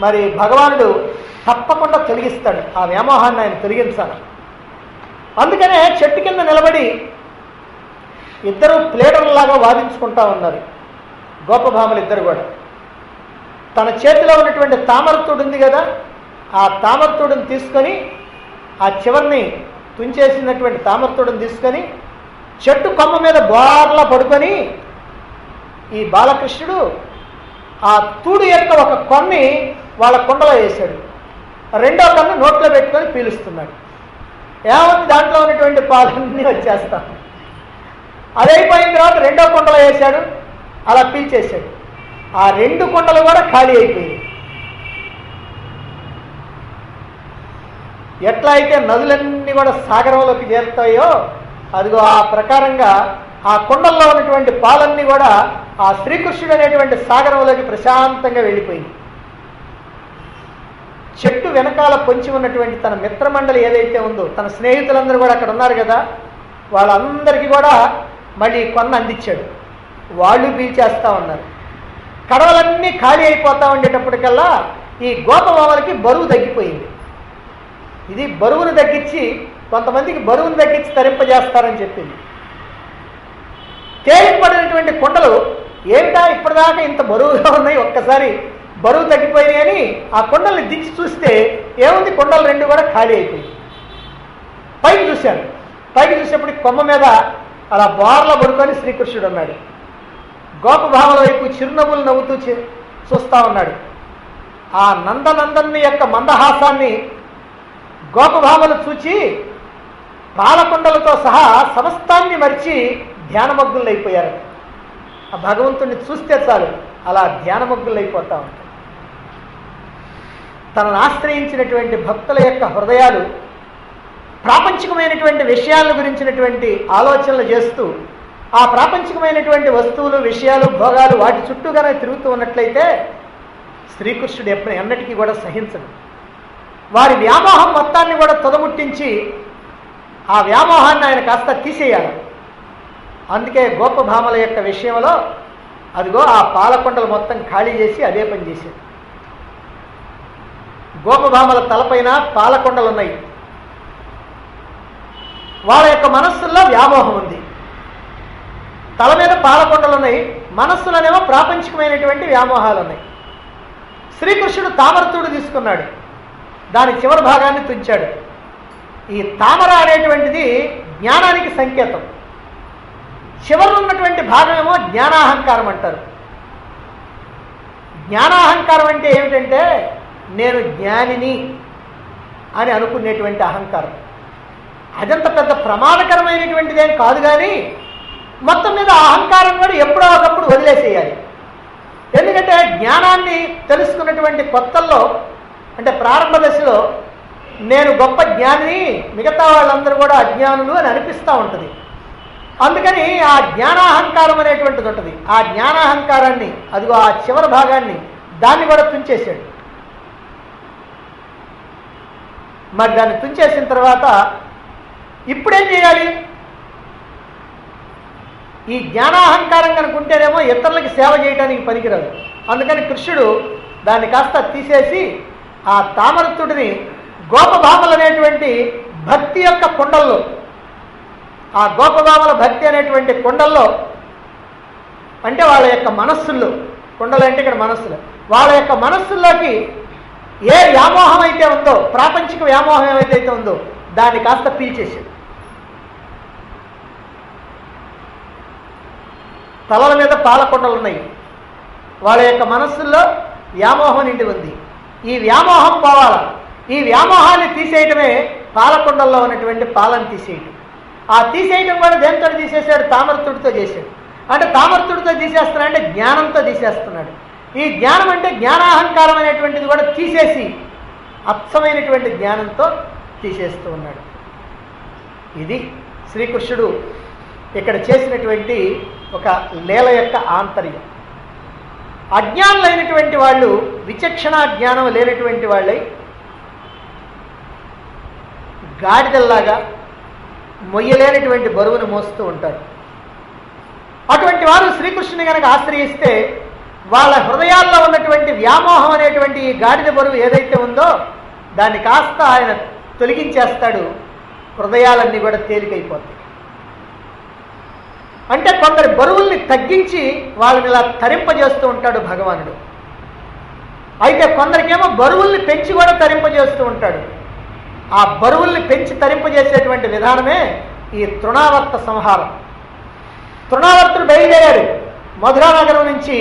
మరి భగవానుడు తప్పకుండా తొలగిస్తాడు. ఆ వ్యామోహాన్ని ఆయన తొలగించాలి. అందుకనే చెట్టు కింద నిలబడి ఇద్దరు ప్లేడర్లాగా వాదించుకుంటా ఉన్నారు. గోపభామలు ఇద్దరు కూడా తన చేతిలో ఉన్నటువంటి తామరతూడు ఉంది కదా, ఆ తామరతూడుని తీసుకొని, ఆ చివరిని తుంచేసినటువంటి తామరతూడుని తీసుకొని చెట్టు కొమ్మ మీద బోర్లా పడుకొని ఈ బాలకృష్ణుడు ఆ తూడు యొక్క ఒక కొన్ని వాళ్ళ కుండలో వేశాడు. రెండో కన్ను నోట్లో పెట్టుకొని పీలుస్తున్నాడు. ఏమంది దాంట్లో ఉన్నటువంటి పాలన్నీ వచ్చేస్తాం. అదైపోయిన తర్వాత రెండో కుండలో వేశాడు, అలా పీల్చేశాడు. ఆ రెండు కుండలు కూడా ఖాళీ అయిపోయాయి. ఎట్లా అయితే నదులన్నీ కూడా సాగరంలోకి చేరుతాయో అదిగో ఆ ప్రకారంగా ఆ కుండల్లో ఉన్నటువంటి పాలన్నీ కూడా ఆ శ్రీకృష్ణుడు అనేటువంటి సాగరంలోకి ప్రశాంతంగా వెళ్ళిపోయింది. చెట్టు వెనకాల పొంచి ఉన్నటువంటి తన మిత్రమండలి ఏదైతే ఉందో, తన స్నేహితులందరూ కూడా అక్కడ ఉన్నారు కదా, వాళ్ళందరికీ కూడా మళ్ళీ కొన్న అందించాడు. వాళ్ళు పీల్చేస్తూ ఉన్నారు. కడవలన్నీ ఖాళీ అయిపోతూ ఉండేటప్పటికల్లా ఈ గోపమామలకి బరువు తగ్గిపోయింది. ఇది బరువును తగ్గించి, కొంతమందికి బరువును తగ్గించి తరింపజేస్తారని చెప్పింది. తేలిపడినటువంటి కుండలు ఏమిటా ఇప్పటిదాకా ఇంత బరువుగా ఉన్నాయి, ఒక్కసారి బరువు తగ్గిపోయినాయి అని ఆ కుండల్ని దించి చూస్తే ఏముంది, కుండలు రెండు కూడా ఖాళీ అయిపోయింది. పైకి చూశాను. పైకి చూసేప్పటికి కొమ్మ మీద అలా బోర్ల పడుకొని శ్రీకృష్ణుడు ఉన్నాడు. గోపభామల వైపు చిరునవ్వులు నవ్వుతూ చూస్తూ ఉన్నాడు. ఆ నందనందన్ని యొక్క మందహాసాన్ని గోపభామలు చూచి పాలకొండలతో సహా సమస్తాన్ని మరిచి ధ్యానమగ్గులు అయిపోయారు. ఆ భగవంతుడిని చూస్తే చాలు అలా ధ్యానమగ్గులు అయిపోతూ ఉంటారు. తనను ఆశ్రయించినటువంటి భక్తుల యొక్క హృదయాలు ప్రాపంచికమైనటువంటి విషయాల గురించినటువంటి ఆలోచనలు చేస్తూ, ఆ ప్రాపంచికమైనటువంటి వస్తువులు, విషయాలు, భోగాలు వాటి చుట్టూగానే తిరుగుతూ ఉన్నట్లయితే శ్రీకృష్ణుడు ఎన్నటికీ కూడా సహించడు. వారి వ్యామోహం మొత్తాన్ని కూడా తొదముట్టించి ఆ వ్యామోహాన్ని ఆయన కాస్త తీసేయాలి. అందుకే గోపభామల యొక్క విషయంలో అదిగో ఆ పాలకొండలు మొత్తం ఖాళీ చేసి అదే పని చేసేది. గోపభామల తలపైన పాలకొండలు ఉన్నాయి. వాళ్ళ యొక్క మనస్సుల్లో వ్యామోహం ఉంది. తల మీద పాలకొండలు ఉన్నాయి, మనస్సులోనేమో ప్రాపంచికమైనటువంటి వ్యామోహాలు ఉన్నాయి. శ్రీకృష్ణుడు తామరతూడు తీసుకున్నాడు, దాని చివరి భాగాన్ని తుంచాడు. ఈ తామర అనేటువంటిది జ్ఞానానికి సంకేతం. చివరి ఉన్నటువంటి భాగమేమో జ్ఞానాహంకారం అంటారు. జ్ఞానాహంకారం అంటే ఏమిటంటే నేను జ్ఞానిని అని అనుకునేటువంటి అహంకారం. అదంత పెద్ద ప్రమాదకరమైనటువంటిదేం కాదు, కానీ మొత్తం మీద అహంకారం కూడా ఎప్పుడో ఒకప్పుడు వదిలేసేయాలి. ఎందుకంటే జ్ఞానాన్ని తెలుసుకున్నటువంటి కొత్తల్లో, అంటే ప్రారంభ దశలో నేను గొప్ప జ్ఞానిని, మిగతా వాళ్ళందరూ కూడా అజ్ఞానులు అని అనిపిస్తూ ఉంటుంది. అందుకని ఆ జ్ఞానాహంకారం అనేటువంటిది ఉంటుంది. ఆ జ్ఞానాహంకారాన్ని, అదిగో ఆ చివరి భాగాన్ని, దాన్ని కూడా తుంచేశాడు. మరి దాన్ని తుంచేసిన తర్వాత ఇప్పుడేం చేయాలి? ఈ జ్ఞానాహంకారం కనుకుంటేనేమో ఇతరులకి సేవ చేయడానికి పనికిరాదు. అందుకని కృష్ణుడు దాన్ని కాస్త తీసేసి ఆ తామరతుడిని గోపభామలు అనేటువంటి భక్తి యొక్క కుండల్లో, ఆ గోపభామల భక్తి అనేటువంటి కుండల్లో, అంటే వాళ్ళ యొక్క మనస్సుల్లో, కుండలు అంటే ఇక్కడ మనస్సులు, వాళ్ళ యొక్క మనస్సుల్లోకి ఏ వ్యామోహం అయితే ఉందో, ప్రాపంచిక వ్యామోహం ఏమైతే ఉందో దాన్ని కాస్త పీల్చేసాడు. తలల మీద పాలకొండలు ఉన్నాయి, వాళ్ళ యొక్క మనస్సుల్లో వ్యామోహం నిండి ఉంది. ఈ వ్యామోహం పోవాల. ఈ వ్యామోహాన్ని తీసేయటమే పాలకొండల్లో ఉన్నటువంటి పాలను తీసేయటం. ఆ తీసేయటం కూడా దేంతో తీసేశాడు? తామరతుడితో చేశాడు. అంటే తామరతుడితో తీసేస్తున్నాడంటే జ్ఞానంతో తీసేస్తున్నాడు. ఈ జ్ఞానం అంటే జ్ఞానాహంకారం అనేటువంటిది కూడా తీసేసి అప్సమైనటువంటి జ్ఞానంతో తీసేస్తూ ఉన్నాడు. ఇది శ్రీకృష్ణుడు ఇక్కడ చేసినటువంటి ఒక లీల యొక్క ఆంతర్యం. అజ్ఞానులైనటువంటి వాళ్ళు, విచక్షణ జ్ఞానం లేనటువంటి వాళ్ళై గాడిదల్లాగా మొయ్యలేనటువంటి బరువును మోస్తూ ఉంటారు. అటువంటి వారు శ్రీకృష్ణుని కనుక ఆశ్రయిస్తే వాళ్ళ హృదయాల్లో ఉన్నటువంటి వ్యామోహం అనేటువంటి ఈ గాడిద బరువు ఏదైతే ఉందో దాన్ని కాస్త ఆయన తొలగించేస్తాడు. హృదయాలన్నీ కూడా తేలికైపోతాయి. అంటే కొందరి బరువుల్ని తగ్గించి వాళ్ళని ఇలా తరింపజేస్తూ ఉంటాడు భగవానుడు. అయితే కొందరికేమో బరువుల్ని పెంచి కూడా తరింపజేస్తూ ఉంటాడు. ఆ బరువుల్ని పెంచి తరింపజేసేటువంటి విధానమే ఈ తృణావర్త సంహారం. తృణావర్తుడు బయలుదేరాడు, మధురానగరం నుంచి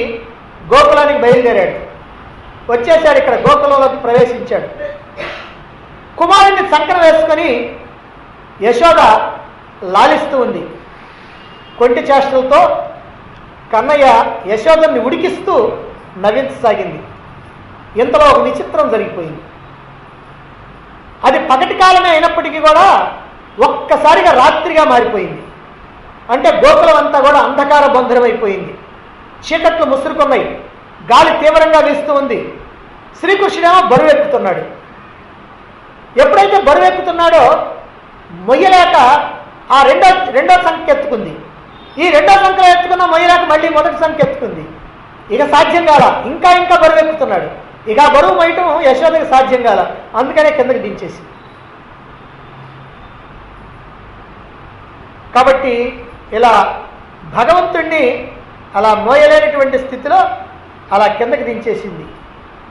గోకులానికి బయలుదేరాడు. వచ్చేసాడు, ఇక్కడ గోకులంలోకి ప్రవేశించాడు. కుమారుడిని సంకన వేసుకొని యశోద లాలిస్తూ ఉంది. కొంటి చేష్టలతో కన్నయ్య యశోదర్ని ఉడికిస్తూ నవ్వించసాగింది. ఇంతలో ఒక విచిత్రం జరిగిపోయింది. అది పగటి కాలమే అయినప్పటికీ కూడా ఒక్కసారిగా రాత్రిగా మారిపోయింది. అంటే గోకులం అంతా కూడా అంధకార బంధురమైపోయింది. చీకట్లు ముసురుకున్నాయి, గాలి తీవ్రంగా వీస్తూ ఉంది. శ్రీకృష్ణుడేమో బరువెక్కుతున్నాడు. ఎప్పుడైతే బరువెక్కుతున్నాడో మొయ్యలేక ఆ రెండో సంఖ్య ఎత్తుకుంది. ఈ రెండో సంఖ్యలో ఎత్తుకున్న మొయ్యలేక మళ్ళీ మొదటి సంఖ్య ఎత్తుకుంది. ఇక సాధ్యం కాల, ఇంకా ఇంకా బరువెక్కుతున్నాడు. ఇక ఆ బరువు మొయ్యటం యశోదకి సాధ్యం కాల, అందుకనే కిందకి దించేసి. కాబట్టి ఇలా భగవంతుణ్ణి అలా మోయలేనటువంటి స్థితిలో అలా కిందకి దించేసింది.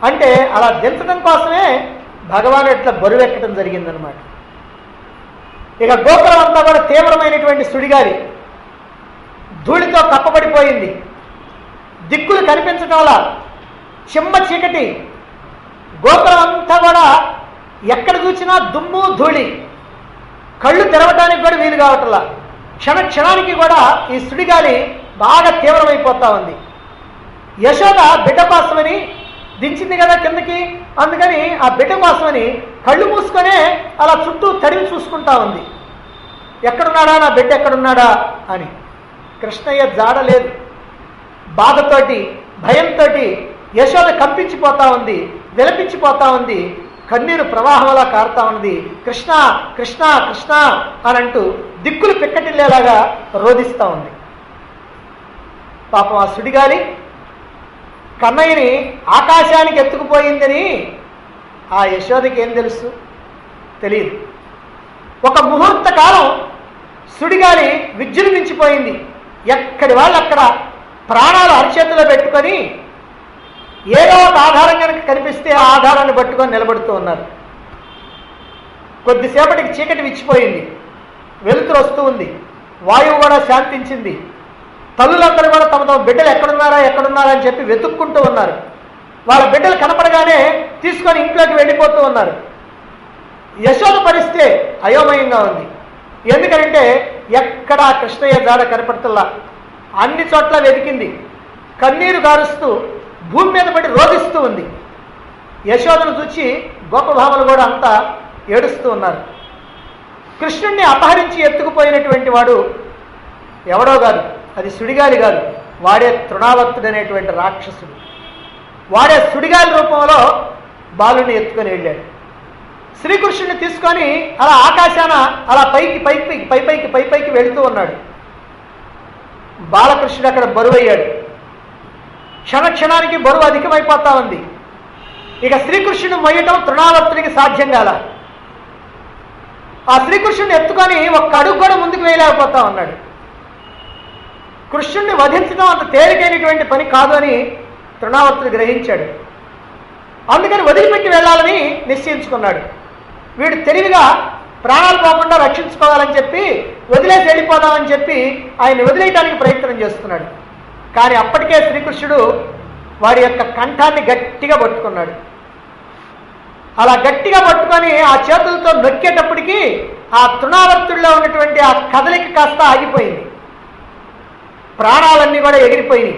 అంటే అలా దించడం కోసమే భగవాను ఇట్లా బరువెక్కడం జరిగిందనమాట. ఇక గోకులం అంతా కూడా తీవ్రమైనటువంటి సుడిగాలి, ధూళితో కప్పబడిపోయింది. దిక్కులు కనిపించటంలా చిమ్మ చీకటి. గోకులం అంతా కూడా ఎక్కడ చూసినా దుమ్ము ధూళి, కళ్ళు తెరవడానికి కూడా వీలు కావట్లా. క్షణానికి కూడా ఈ సుడిగాలి బాగా తీవ్రమైపోతా ఉంది. యశోద బిడ్డ కోసమని దించింది కదా కిందకి, అందుకని ఆ బిడ్డ కోసమని కళ్ళు మూసుకొనే అలా చుట్టూ తడివి చూసుకుంటా ఉంది. ఎక్కడున్నాడా నా బిడ్డ, ఎక్కడున్నాడా అని. కృష్ణయ్య జాడలేదు. బాధతోటి భయంతో యశోద కంపించిపోతా ఉంది, విలపించిపోతా ఉంది, కన్నీరు ప్రవాహంలా కారుతా ఉన్నది. కృష్ణ కృష్ణ కృష్ణ అని అంటూ దిక్కులు పిక్కటిల్లేలాగా రోధిస్తూ ఉంది. పాపం ఆ సుడిగాలి కన్నయ్యని ఆకాశానికి ఎత్తుకుపోయిందని ఆ యశోదకి ఏం తెలుసు? తెలియదు. ఒక ముహూర్త కాలం సుడిగాలి విజృంభించిపోయింది. ఎక్కడి వాళ్ళు అక్కడ ప్రాణాలు అరచేతిలో పెట్టుకొని ఏదో ఒక ఆధారం కనుక కనిపిస్తే ఆ ఆధారాన్ని పట్టుకొని నిలబడుతూ ఉన్నారు. కొద్దిసేపటికి చీకటి విచ్చిపోయింది, వెలుతురు వస్తూ ఉంది, వాయువు కూడా శాంతించింది. తల్లులందరూ కూడా తమ తమ బిడ్డలు ఎక్కడున్నారా అని చెప్పి వెతుక్కుంటూ ఉన్నారు. వాళ్ళ బిడ్డలు కనపడగానే తీసుకొని ఇంట్లోకి వెళ్ళిపోతూ ఉన్నారు. యశోద పరిస్థితి అయోమయంగా ఉంది. ఎందుకంటే ఎక్కడా కృష్ణయ్య జాడ కనపడుతుల్లా. అన్ని చోట్ల వెతికింది, కన్నీరు గారుస్తూ భూమి మీద పడి రోధిస్తూ ఉంది. యశోదను చూచి గోపభామలు కూడా అంతా ఏడుస్తూ ఉన్నారు. కృష్ణుణ్ణి అపహరించి ఎత్తుకుపోయినటువంటి వాడు ఎవడో కాదు, అది సుడిగాలి కాదు, వాడే తృణావర్తుడు అనేటువంటి రాక్షసుడు. వాడే సుడిగాలి రూపంలో బాలుని ఎత్తుకొని వెళ్ళాడు. శ్రీకృష్ణుని తీసుకొని అలా ఆకాశాన అలా పైకి వెళుతూ ఉన్నాడు. బాలకృష్ణుడు అక్కడ బరువయ్యాడు. క్షణానికి బరువు అధికమైపోతా ఉంది. ఇక శ్రీకృష్ణుని మొయ్యటం తృణావర్తుడికి సాధ్యం కాల. ఆ శ్రీకృష్ణుని ఎత్తుకొని ఒక్క అడుగు కూడా ముందుకు వేయలేకపోతా ఉన్నాడు. కృష్ణుణ్ణి వధించడం అంత తేలికైనటువంటి పని కాదు అని తృణావర్తుడు గ్రహించాడు. అందుకని వదిలిపెట్టి వెళ్ళాలని నిశ్చయించుకున్నాడు. వీడు తెలివిగా ప్రాణాలు పోకుండా రక్షించుకోవాలని చెప్పి వదిలేసి వెళ్ళిపోదామని చెప్పి ఆయన వదిలేయడానికి ప్రయత్నం చేస్తున్నాడు. కానీ అప్పటికే శ్రీకృష్ణుడు వాడి యొక్క కంఠాన్ని గట్టిగా పట్టుకున్నాడు. అలా గట్టిగా పట్టుకొని ఆ చేతులతో నొక్కేటప్పటికీ ఆ తృణావర్తుడిలో ఉన్నటువంటి ఆ కదలిక కాస్త ఆగిపోయింది. ప్రాణాలన్నీ కూడా ఎగిరిపోయినాయి.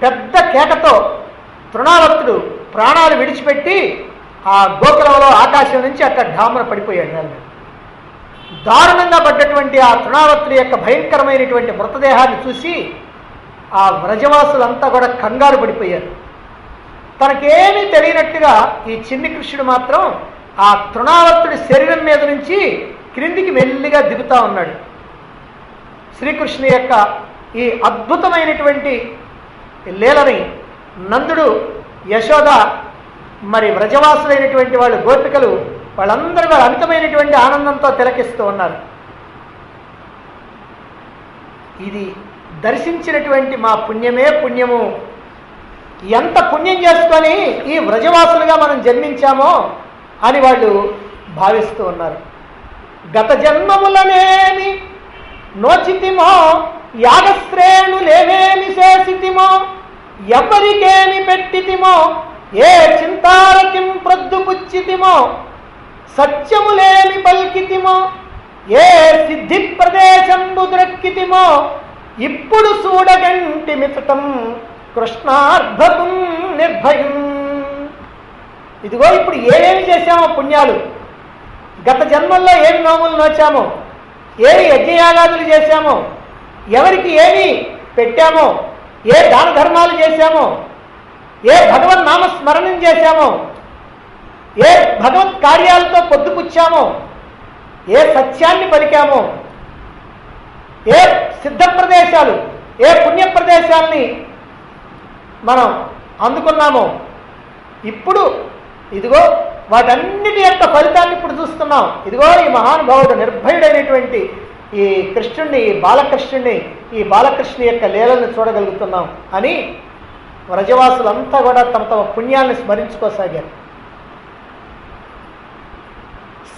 పెద్ద కేకతో తృణావర్తుడు ప్రాణాలు విడిచిపెట్టి ఆ గోకులంలో ఆకాశం నుంచి అట్లా ఢామున పడిపోయాడు. దారుణంగా పడ్డటువంటి ఆ తృణావర్తుడి యొక్క భయంకరమైనటువంటి మృతదేహాన్ని చూసి ఆ వ్రజవాసులంతా కూడా కంగారు పడిపోయారు. తనకేమీ తెలియనట్టుగా ఈ చిన్ని కృష్ణుడు మాత్రం ఆ తృణావర్తుడి శరీరం మీద నుంచి క్రిందికి మెల్లిగా దిగుతా ఉన్నాడు. శ్రీకృష్ణుని యొక్క ఈ అద్భుతమైనటువంటి లీలని నందుడు, యశోద, మరి వ్రజవాసులైనటువంటి వాళ్ళు గోపికలు వాళ్ళందరూ కూడా అమితమైనటువంటి ఆనందంతో తిలకిస్తూ ఉన్నారు. ఇది దర్శించినటువంటి మా పుణ్యమే పుణ్యము. ఎంత పుణ్యం చేసుకొని ఈ వ్రజవాసులుగా మనం జన్మించామో అని వాళ్ళు భావిస్తూ ఉన్నారు. గత జన్మములనేమి నోచితిమో, యాగశ్రేణులేవేమి చేసితిమో, ఎవరికేమి పెట్టితిమో, ఏ చింతారకిం ప్రొద్దుపుచ్చితిమో, సత్యములేమి పల్కితిమో, ఏ సిద్ధి ప్రదేశంబు ద్రక్కితిమో, ఇప్పుడు చూడగంటి మితటం కృష్ణార్భకం నిర్భయం. ఇదిగో ఇప్పుడు ఏమేమి చేశామో పుణ్యాలు, గత జన్మల్లో ఏమి నోములు నోచామో, ఏమి యజ్ఞయాగాదులు చేశామో, ఎవరికి ఏమి పెట్టామో, ఏ దాన ధర్మాలు చేశామో, ఏ భగవన్ నామస్మరణం చేశామో, ఏ భగవత్ కార్యాలతో పొద్దుపుచ్చామో, ఏ సత్యాన్ని పలికామో, ఏ సిద్ధ ప్రదేశాలు, ఏ పుణ్య ప్రదేశాల్ని మనం అందుకున్నామో, ఇప్పుడు ఇదిగో వాటన్నిటి యొక్క ఫలితాన్ని ఇప్పుడు చూస్తున్నాం. ఇదిగో ఈ మహానుభావుడు నిర్భయుడైనటువంటి ఈ కృష్ణుణ్ణి, ఈ బాలకృష్ణ యొక్క లీలలను చూడగలుగుతున్నాం అని వ్రజవాసులంతా కూడా తమ తమ పుణ్యాన్ని స్మరించుకోసాగారు.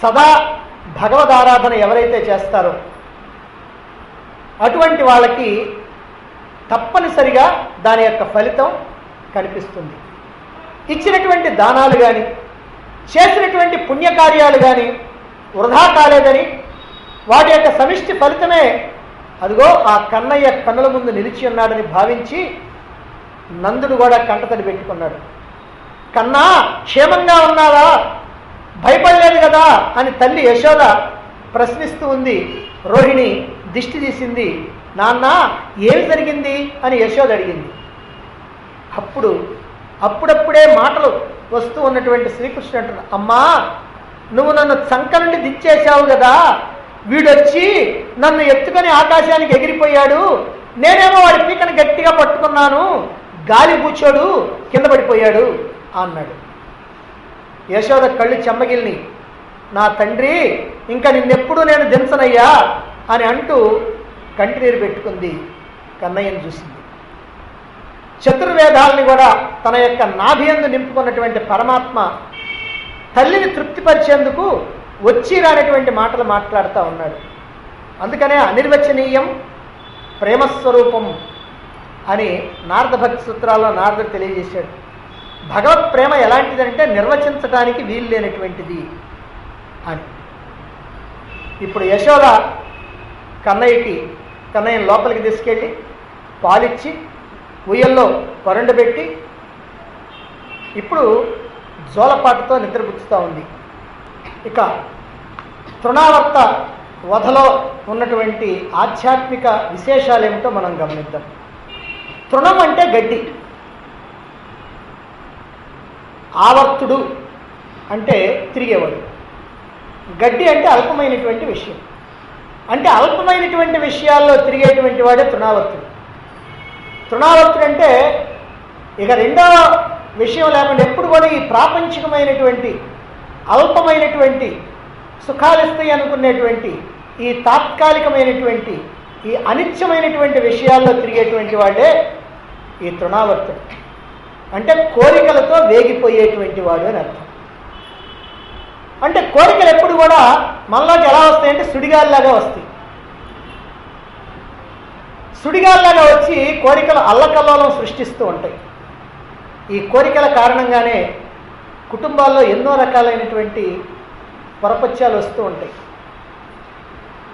సదా భగవదారాధన ఎవరైతే చేస్తారో అటువంటి వాళ్ళకి తప్పనిసరిగా దాని యొక్క ఫలితం కనిపిస్తుంది. ఇచ్చినటువంటి దానాలు కానీ, చేసినటువంటి పుణ్యకార్యాలు కానీ వృధా కాలేదని, వాటి యొక్క సమిష్టి ఫలితమే అదిగో ఆ కన్నయ్య కన్నుల ముందు నిలిచి ఉన్నాడని భావించి నందుడు కూడా కంటతడి పెట్టుకున్నాడు. కన్నా క్షేమంగా ఉన్నావా, భయపడలేదు కదా అని తల్లి యశోద ప్రశ్నిస్తూ ఉంది. రోహిణి దిష్టి తీసింది. నాన్న ఏమి జరిగింది అని యశోద అడిగింది. అప్పుడప్పుడే మాటలు వస్తూ ఉన్నటువంటి శ్రీకృష్ణుడు అంటున్నా, అమ్మా నువ్వు నన్ను చంక నుండి దించేశావు కదా, వీడొచ్చి నన్ను ఎత్తుకొని ఆకాశానికి ఎగిరిపోయాడు, నేనేమో వాడి పీకను గట్టిగా పట్టుకున్నాను, గాలి కూర్చోడు కింద పడిపోయాడు అన్నాడు. యశోద కళ్ళు చెమ్మగిల్ని, నా తండ్రి ఇంకా నిన్నెప్పుడు నేను దించనయ్యా అని అంటూ కంటినీరు పెట్టుకుంది. కన్నయ్యను చూసింది. చతుర్వేదాలని కూడా తన యొక్క నాభియందు నింపుకున్నటువంటి పరమాత్మ తల్లిని తృప్తిపరిచేందుకు వచ్చి రానటువంటి మాటలు మాట్లాడుతూ ఉన్నాడు. అందుకనే అనిర్వచనీయం ప్రేమస్వరూపం అని నారద భక్తి సూత్రాల్లో నారదుడు తెలియజేశాడు. భగవత్ ప్రేమ ఎలాంటిదంటే నిర్వచించడానికి వీలు లేనటువంటిది అని. ఇప్పుడు యశోద కన్నయ్యని లోపలికి తీసుకెళ్ళి పాలిచ్చి ఉయ్యల్లో కొరండబెట్టి ఇప్పుడు జోలపాటుతో నిద్రపుచ్చుతూ ఉంది. ఇక తృణావర్త వధలో ఉన్నటువంటి ఆధ్యాత్మిక విశేషాలు ఏమిటో మనం గమనిద్దాం. తృణం అంటే గడ్డి, ఆవర్తుడు అంటే తిరిగేవాడు, గడ్డి అంటే అల్పమైనటువంటి విషయం. అంటే అల్పమైనటువంటి విషయాల్లో తిరిగేటువంటి వాడే తృణావర్తుడు. తృణావర్తుడు అంటే ఇక రెండో విషయం లేకుండా ఎప్పుడు కూడా ఈ ప్రాపంచికమైనటువంటి అల్పమైనటువంటి సుఖాలిస్తాయి అనుకునేటువంటి ఈ తాత్కాలికమైనటువంటి ఈ అనిత్యమైనటువంటి విషయాల్లో తిరిగేటువంటి వాడే ఈ తృణావర్తుడు. అంటే కోరికలతో వేగిపోయేటువంటి వాడు అని అర్థం. అంటే కోరికలు ఎప్పుడు కూడా మనలోకి ఎలా వస్తాయంటే సుడిగాల్లాగా వస్తాయి. సుడిగాల్లాగా వచ్చి కోరికలు అల్లకల్లోలం సృష్టిస్తూ ఉంటాయి. ఈ కోరికల కారణంగానే కుటుంబాల్లో ఎన్నో రకాలైనటువంటి పొరపత్యాలు వస్తూ ఉంటాయి.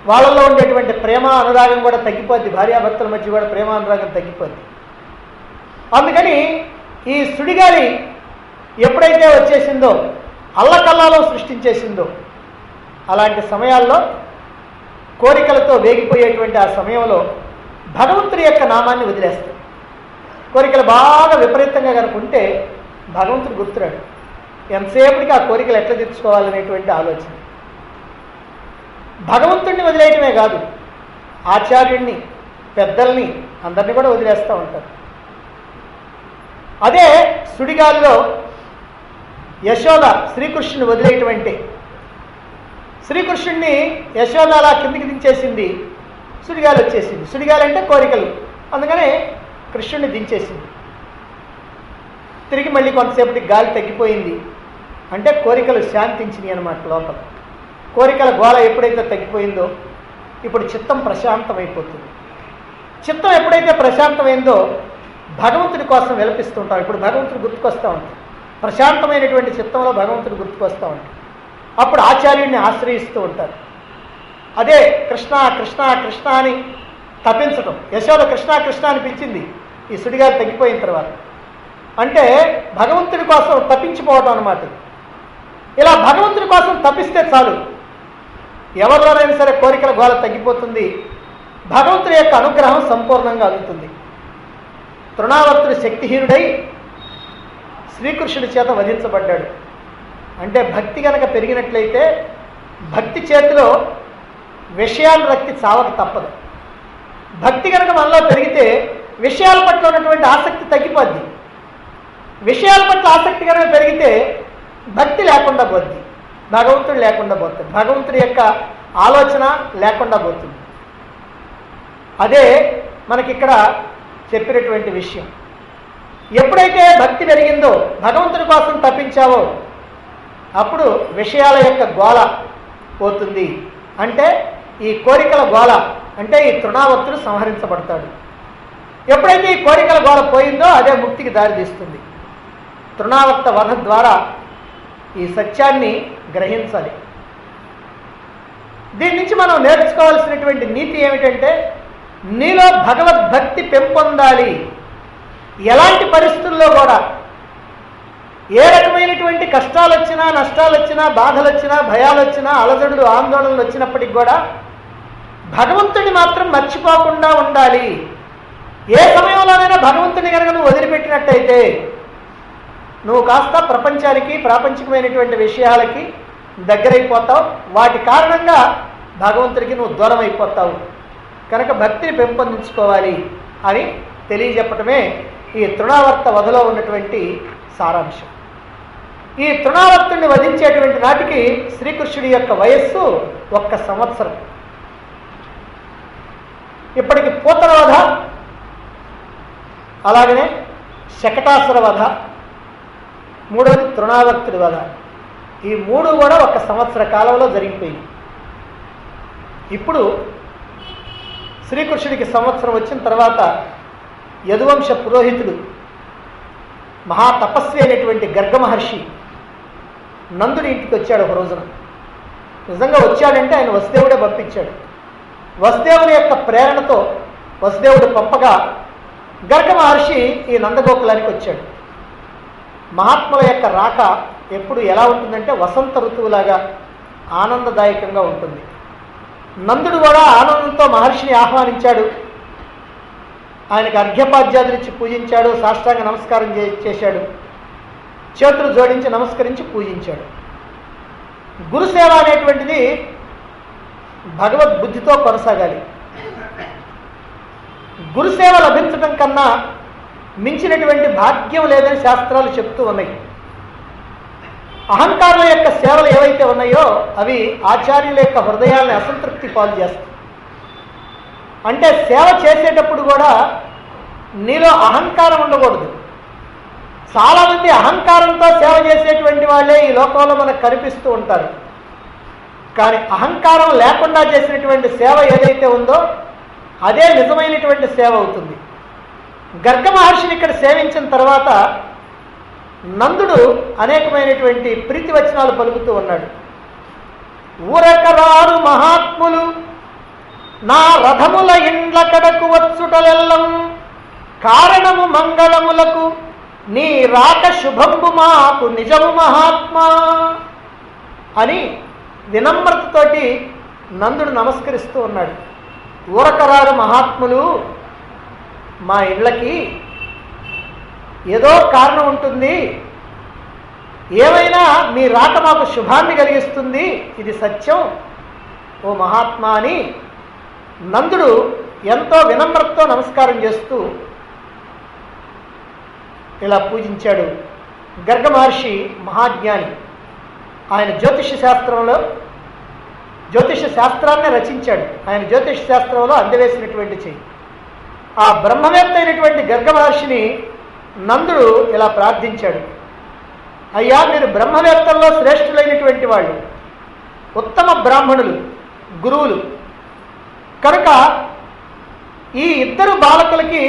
వాళ్ళల్లో ఉండేటువంటి ప్రేమ అనురాగం కూడా తగ్గిపోద్ది. భార్యాభర్తల మధ్య కూడా ప్రేమ అనురాగం తగ్గిపోద్ది. అందుకని ఈ సుడిగాలి ఎప్పుడైతే వచ్చేసిందో, అల్లకల్లాలో సృష్టించేసిందో, అలాంటి సమయాల్లో కోరికలతో వేగిపోయేటువంటి ఆ సమయంలో భగవంతుడి యొక్క నామాన్ని వదిలేస్తాడు. కోరికలు బాగా విపరీతంగా కనుకుంటే భగవంతుడు గుర్తురాడు. ఎంతసేపటికి ఆ కోరికలు ఎట్లా తీర్చుకోవాలనేటువంటి ఆలోచన. భగవంతుడిని వదిలేయటమే కాదు, ఆచార్యుడిని, పెద్దల్ని అందరినీ కూడా వదిలేస్తూ ఉంటారు. అదే సుడిగాలిలో యశోద శ్రీకృష్ణుని వదిలేయటం అంటే, శ్రీకృష్ణుడిని యశోద అలా కిందికి దించేసింది, సుడిగాలి వచ్చేసింది. సుడిగాలి అంటే కోరికలు, అందుకనే కృష్ణుడిని దించేసింది. తిరిగి మళ్ళీ కొంతసేపటికి గాలి తగ్గిపోయింది అంటే కోరికలు శాంతించినాయి అన్నమాట. లోపల కోరికల గోళ ఎప్పుడైతే తగ్గిపోయిందో ఇప్పుడు చిత్తం ప్రశాంతమైపోతుంది. చిత్తం ఎప్పుడైతే ప్రశాంతమైందో భగవంతుడి కోసం విలపిస్తుంటాం. ఇప్పుడు భగవంతుడు గుర్తుకొస్తూ ఉంటాం. ప్రశాంతమైనటువంటి చిత్తంలో భగవంతుడు గుర్తుకొస్తూ ఉంటాం. అప్పుడు ఆచార్యుడిని ఆశ్రయిస్తూ ఉంటారు. అదే కృష్ణ కృష్ణ కృష్ణ అని తప్పించటం. యశోద కృష్ణ కృష్ణ అని పిలిచింది ఈ సుడిగాలి తగ్గిపోయిన తర్వాత. అంటే భగవంతుడి కోసం తప్పించిపోవటం అన్నమాట. ఇలా భగవంతుడి కోసం తప్పిస్తే చాలు, ఎవరిలోనైనా సరే కోరికల గోల తగ్గిపోతుంది. భగవంతుడి యొక్క అనుగ్రహం సంపూర్ణంగా అందుతుంది. తృణావర్తుడు శక్తిహీనుడై శ్రీకృష్ణుడి చేత వధించబడ్డాడు. అంటే భక్తి కనుక పెరిగినట్లయితే భక్తి చేతిలో విషయాలు రక్తి చావక తప్పదు. భక్తి కనుక మనలో పెరిగితే విషయాల పట్ల ఉన్నటువంటి ఆసక్తి తగ్గిపోద్ది. విషయాల పట్ల ఆసక్తి కనుక పెరిగితే భక్తి లేకుండా పోద్ది, భగవంతుడు లేకుండా పోతుంది, భగవంతుడి యొక్క ఆలోచన లేకుండా పోతుంది. అదే మనకిక్కడ చెప్పినటువంటి విషయం. ఎప్పుడైతే భక్తి పెరిగిందో, భగవంతుడి కోసం తప్పించావో, అప్పుడు విషయాల యొక్క గోల పోతుంది. అంటే ఈ కోరికల గోల, అంటే ఈ తృణావర్తుడు సంహరించబడతాడు. ఎప్పుడైతే ఈ కోరికల గోల పోయిందో అదే ముక్తికి దారితీస్తుంది. తృణావర్త వధ ద్వారా ఈ సత్యాన్ని గ్రహించాలి. దీని నుంచి మనం నేర్చుకోవాల్సినటువంటి నీతి ఏమిటంటే, నీలో భగవద్భక్తి పెంపొందాలి. ఎలాంటి పరిస్థితుల్లో కూడా, ఏ రకమైనటువంటి కష్టాలు వచ్చినా, నష్టాలు వచ్చినా, బాధలు వచ్చినా, భయాలు వచ్చినా, అలజడులు, ఆందోళనలు వచ్చినప్పటికి కూడా భగవంతుడిని మాత్రం మర్చిపోకుండా ఉండాలి. ఏ సమయంలోనైనా భగవంతుని కనుక నువ్వు వదిలిపెట్టినట్టయితే నువ్వు కాస్త ప్రపంచానికి, ప్రాపంచికమైనటువంటి విషయాలకి దగ్గరైపోతావు. వాటి కారణంగా భగవంతుడికి నువ్వు దూరం అయిపోతావు. కనుక భక్తిని పెంపొందించుకోవాలి అని తెలియజెప్పటమే ఈ తృణావర్త వధలో ఉన్నటువంటి సారాంశం. ఈ తృణావర్తుడిని వధించేటువంటి నాటికి శ్రీకృష్ణుడి యొక్క వయస్సు 1 సంవత్సరం. ఇప్పటికి పూతన వధ, అలాగనే శకటాసుర వధ, మూడవది తృణావర్తుడి వధ. ఈ 3 కూడా 1 సంవత్సర కాలంలో జరిగిపోయింది. ఇప్పుడు శ్రీకృష్ణుడికి సంవత్సరం వచ్చిన తర్వాత యదువంశ పురోహితుడు, మహాతపస్వి అయినటువంటి గర్గ మహర్షి నందుడి ఇంటికి వచ్చాడు ఒక రోజున. నిజంగా వచ్చాడంటే ఆయన వసుదేవుడే పంపించాడు. వసుదేవుని యొక్క ప్రేరణతో వసుదేవుడు పంపగా గర్గ మహర్షి ఈ నందగోకులానికి వచ్చాడు. మహాత్ముల యొక్క రాక ఎప్పుడు ఎలా ఉంటుందంటే వసంత ఋతువులాగా ఆనందదాయకంగా ఉంటుంది. నందుడు కూడా ఆనందంతో మహర్షిని ఆహ్వానించాడు. ఆయనకు అర్ఘ్యపాద్యాదులు ఇచ్చి పూజించాడు, సాష్టాంగ నమస్కారం చేశాడు, చేతులు జోడించి నమస్కరించి పూజించాడు. గురుసేవ అనేటువంటిది భగవద్బుద్ధితో కొనసాగాలి. గురుసేవ లభించడం కన్నా మించినటువంటి భాగ్యం లేదని శాస్త్రాలు చెప్తూ ఉన్నాయి. అహంకారుల యొక్క సేవలు ఏవైతే ఉన్నాయో అవి ఆచార్యుల యొక్క హృదయాల్ని అసంతృప్తి పాలు చేస్తాయి. అంటే సేవ చేసేటప్పుడు కూడా నీలో అహంకారం ఉండకూడదు. చాలామంది అహంకారంతో సేవ చేసేటువంటి వాళ్ళే ఈ లోకంలో మనకు కనిపిస్తూ ఉంటారు. కానీ అహంకారం లేకుండా చేసినటువంటి సేవ ఏదైతే ఉందో అదే నిజమైనటువంటి సేవ అవుతుంది. గర్గ మహర్షిని ఇక్కడ సేవించిన తర్వాత నందుడు అనేకమైనటువంటి ప్రీతి వచనాలు పలుకుతూ ఉన్నాడు. ఊరకరారు మహాత్ములు నా రథముల ఇండ్ల కడకు వచ్చుటలెల్లం కారణము మంగళములకు నీ రాక శుభంబు మాకు నిజము మహాత్మా అని వినమ్రతతోటి నందుడు నమస్కరిస్తూ ఉన్నాడు. ఊరకరారు మహాత్ములు మా ఇళ్ళకి ఏదో కారణం ఉంటుంది, ఏమైనా మీ రాక మాకు శుభాన్ని కలిగిస్తుంది, ఇది సత్యం ఓ మహాత్మా అని నందుడు ఎంతో వినమ్రతతో నమస్కారం చేస్తూ ఇలా పూజించాడు. గర్గ మహర్షి మహాజ్ఞాని. ఆయన జ్యోతిష శాస్త్రాన్ని రచించాడు. ఆయన జ్యోతిష శాస్త్రంలో అందవేసినటువంటి చెయ్యి. ఆ బ్రహ్మవేత్త అయినటువంటి గర్గ మహర్షిని నందుడు ఇలా ప్రార్థించాడు. అయ్యా, మీరు బ్రహ్మవేత్తల్లో శ్రేష్ఠులైనటువంటి వాళ్ళు, ఉత్తమ బ్రాహ్మణులు, గురువులు కనుక ఈ ఇద్దరు బాలకులకి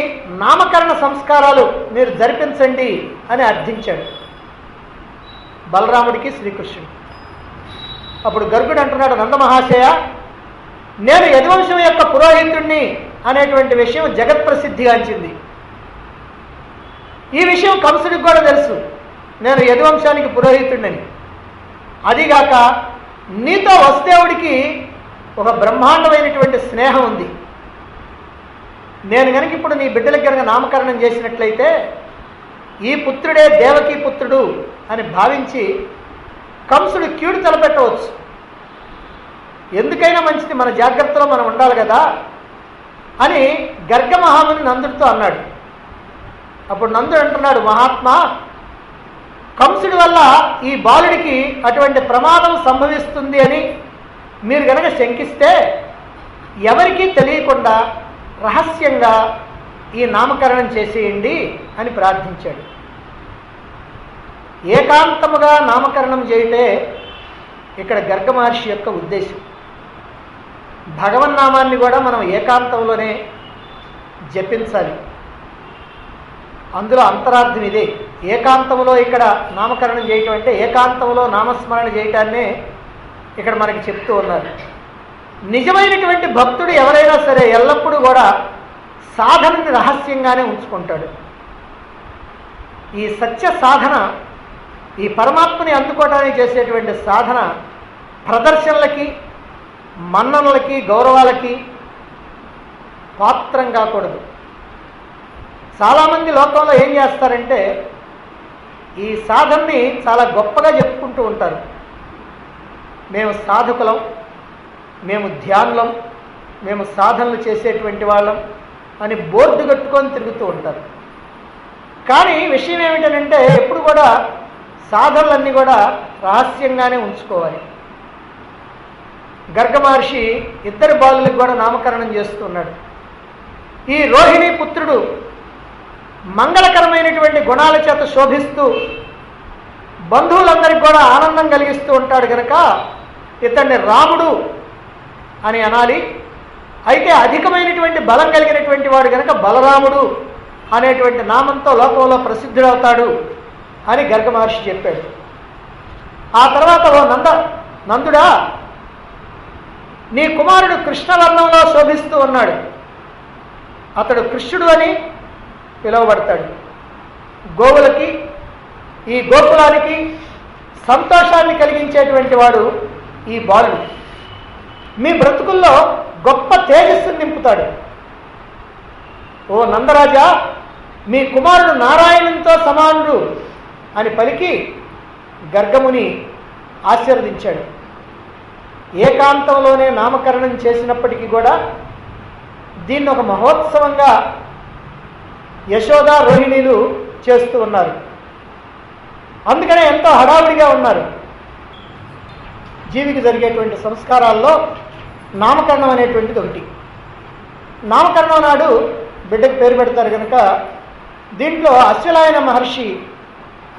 నామకరణ సంస్కారాలు మీరు జరిపించండి అని అర్థించాడు బలరాముడికి, శ్రీకృష్ణుడు. అప్పుడు గర్గుడు అంటున్నాడు, నందమహాశయ, నేను యదువంశం యొక్క పురోహితుణ్ణి అనేటువంటి విషయం జగత్ప్రసిద్ధిగాంచింది. ఈ విషయం కంసుడికి కూడా తెలుసు, నేను యదువంశానికి పురోహితుడిని. అదిగాక నీతో వసుదేవుడికి ఒక బ్రహ్మాండమైనటువంటి స్నేహం ఉంది. నేను కనుక ఇప్పుడు నీ బిడ్డలకి కనుక నామకరణం చేసినట్లయితే ఈ పుత్రుడే దేవకీ పుత్రుడు అని భావించి కంసుడు కీడు తలపెట్టవచ్చు. ఎందుకైనా మంచిది, మన జాగ్రత్తలో మనం ఉండాలి కదా అని గర్గ మహాముని నందుడితో అన్నాడు. అప్పుడు నందుడు అంటున్నాడు, మహాత్మా, కంసుడి వల్ల ఈ బాలుడికి అటువంటి ప్రమాదం సంభవిస్తుంది అని మీరు గనక శంకిస్తే ఎవరికీ తెలియకుండా రహస్యంగా ఈ నామకరణం చేసేయండి అని ప్రార్థించాడు. ఏకాంతముగా నామకరణం చేయటే ఇక్కడ గర్గ మహర్షి యొక్క ఉద్దేశం. భగవన్నామాన్ని కూడా మనం ఏకాంతంలోనే జపించాలి. అందులో అంతరార్థం ఇదే. ఏకాంతంలో ఇక్కడ నామకరణం చేయటం అంటే ఏకాంతంలో నామస్మరణ చేయటాన్నే ఇక్కడ మనకి చెప్తూ ఉన్నారు. నిజమైనటువంటి భక్తుడు ఎవరైనా సరే ఎల్లప్పుడూ కూడా సాధనని రహస్యంగానే ఉంచుకుంటాడు. ఈ సత్య సాధన, ఈ పరమాత్మని అందుకోవడానికి చేసేటువంటి సాధన ప్రదర్శనలకి, మన్ననలకి, గౌరవాలకి పాత్రం కాకూడదు. చాలామంది లోకంలో ఏం చేస్తారంటే ఈ సాధనని చాలా గొప్పగా చెప్పుకుంటూ ఉంటారు. మేము సాధకులం, మేము ధ్యానులం, మేము సాధనలు చేసేటువంటి వాళ్ళం అని బోర్డు కట్టుకొని తిరుగుతూ ఉంటారు. కానీ విషయం ఏమిటంటే ఎప్పుడు కూడా సాధనలన్నీ కూడా రహస్యంగానే ఉంచుకోవాలి. గర్గ మహర్షి ఇద్దరు బాలులకు కూడా నామకరణం చేస్తున్నాడు. ఈ రోహిణీ పుత్రుడు మంగళకరమైనటువంటి గుణాల చేత శోభిస్తూ బంధువులందరికీ కూడా ఆనందం కలిగిస్తూ ఉంటాడు కనుక ఇతన్ని రాముడు అని అనాలి. అయితే అధికమైనటువంటి బలం కలిగినటువంటి వాడు కనుక బలరాముడు అనేటువంటి నామంతో లోకంలో ప్రసిద్ధుడవుతాడు అని గర్గ మహర్షి చెప్పాడు. ఆ తర్వాత ఓ నందుడా, నీ కుమారుడు కృష్ణవర్ణంలో శోభిస్తూ ఉన్నాడు, అతడు కృష్ణుడు అని పిలువబడతాడు. గోవులకి, ఈ గోకులానికి సంతోషాన్ని కలిగించేటువంటి వాడు ఈ బాలుడు. మీ బ్రతుకుల్లో గొప్ప తేజస్సును నింపుతాడు. ఓ నందరాజా, మీ కుమారుడు నారాయణునితో సమానుడు అని పలికి గర్గముని ఆశీర్వదించాడు. ఏకాంతంలోనే నామకరణం చేసినప్పటికీ కూడా దీన్ని ఒక మహోత్సవంగా యశోద, రోహిణీలు చేస్తూ ఉన్నారు. అందుకనే ఎంతో హడావుడిగా ఉన్నారు. జీవికి జరిగేటువంటి సంస్కారాల్లో నామకరణం అనేటువంటిది ఒకటి. నామకరణం నాడు బిడ్డకు పేరు పెడతారు కనుక దీంట్లో అశ్వలాయన మహర్షి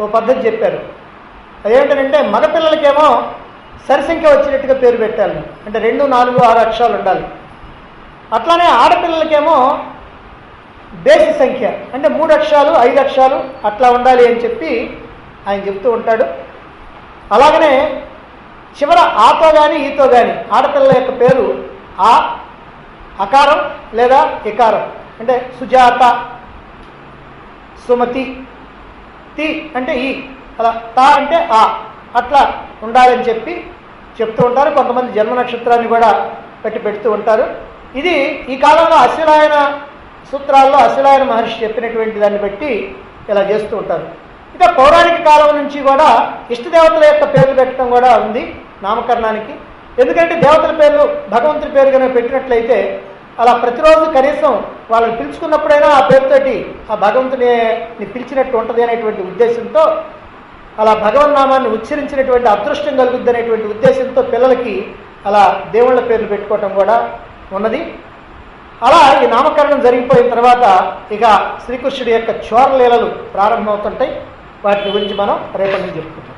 ఓ పద్ధతి చెప్పారు. అదేంటంటే మగపిల్లలకేమో సరిసంఖ్య వచ్చినట్టుగా పేరు పెట్టాలి, అంటే 2, 4, 6 అక్షరాలు ఉండాలి. అట్లానే ఆడపిల్లలకేమో బేసి సంఖ్య అంటే 3 అక్షరాలు, 5 అక్షరాలు అట్లా ఉండాలి అని చెప్పి ఆయన చెప్తూ ఉంటాడు. అలాగనే చివర ఆతో కానీ ఈతో కానీ ఆడపిల్లల యొక్క పేరు ఆ, అకారం లేదా ఇకారం, అంటే సుజాత, సుమతి, తి అంటే ఈ, అలా తా అంటే ఆ, అట్లా ఉండాలని చెప్పి చెప్తూ ఉంటారు. కొంతమంది జన్మ నక్షత్రాన్ని కూడా పెడుతూ ఉంటారు. ఇది ఈ కాలంలో అశ్వలాయన సూత్రాల్లో అశ్వలాయన మహర్షి చెప్పినటువంటి దాన్ని బట్టి ఇలా చేస్తూ ఉంటారు. ఇంకా పౌరాణిక కాలం నుంచి కూడా ఇష్టదేవతల యొక్క పేర్లు పెట్టడం కూడా ఉంది నామకరణానికి. ఎందుకంటే దేవతల పేర్లు భగవంతుడి పేరు కనుక పెట్టినట్లయితే అలా ప్రతిరోజు కనీసం వాళ్ళని పిలుచుకున్నప్పుడైనా ఆ పేరుతోటి ఆ భగవంతుని పిలిచినట్టు ఉంటుంది అనేటువంటి ఉద్దేశంతో, అలా భగవన్నామాన్ని ఉచ్చరించినటువంటి అదృష్టం కలుగుద్ది అనేటువంటి ఉద్దేశంతో పిల్లలకి అలా దేవుళ్ళ పేర్లు పెట్టుకోవటం కూడా ఉన్నది. అలా ఈ నామకరణం జరిగిపోయిన తర్వాత ఇక శ్రీకృష్ణుడి యొక్క చోరలీలలు ప్రారంభమవుతుంటాయి. వాటి గురించి మనం రేపటి నుంచి చెప్పుకుంటాం.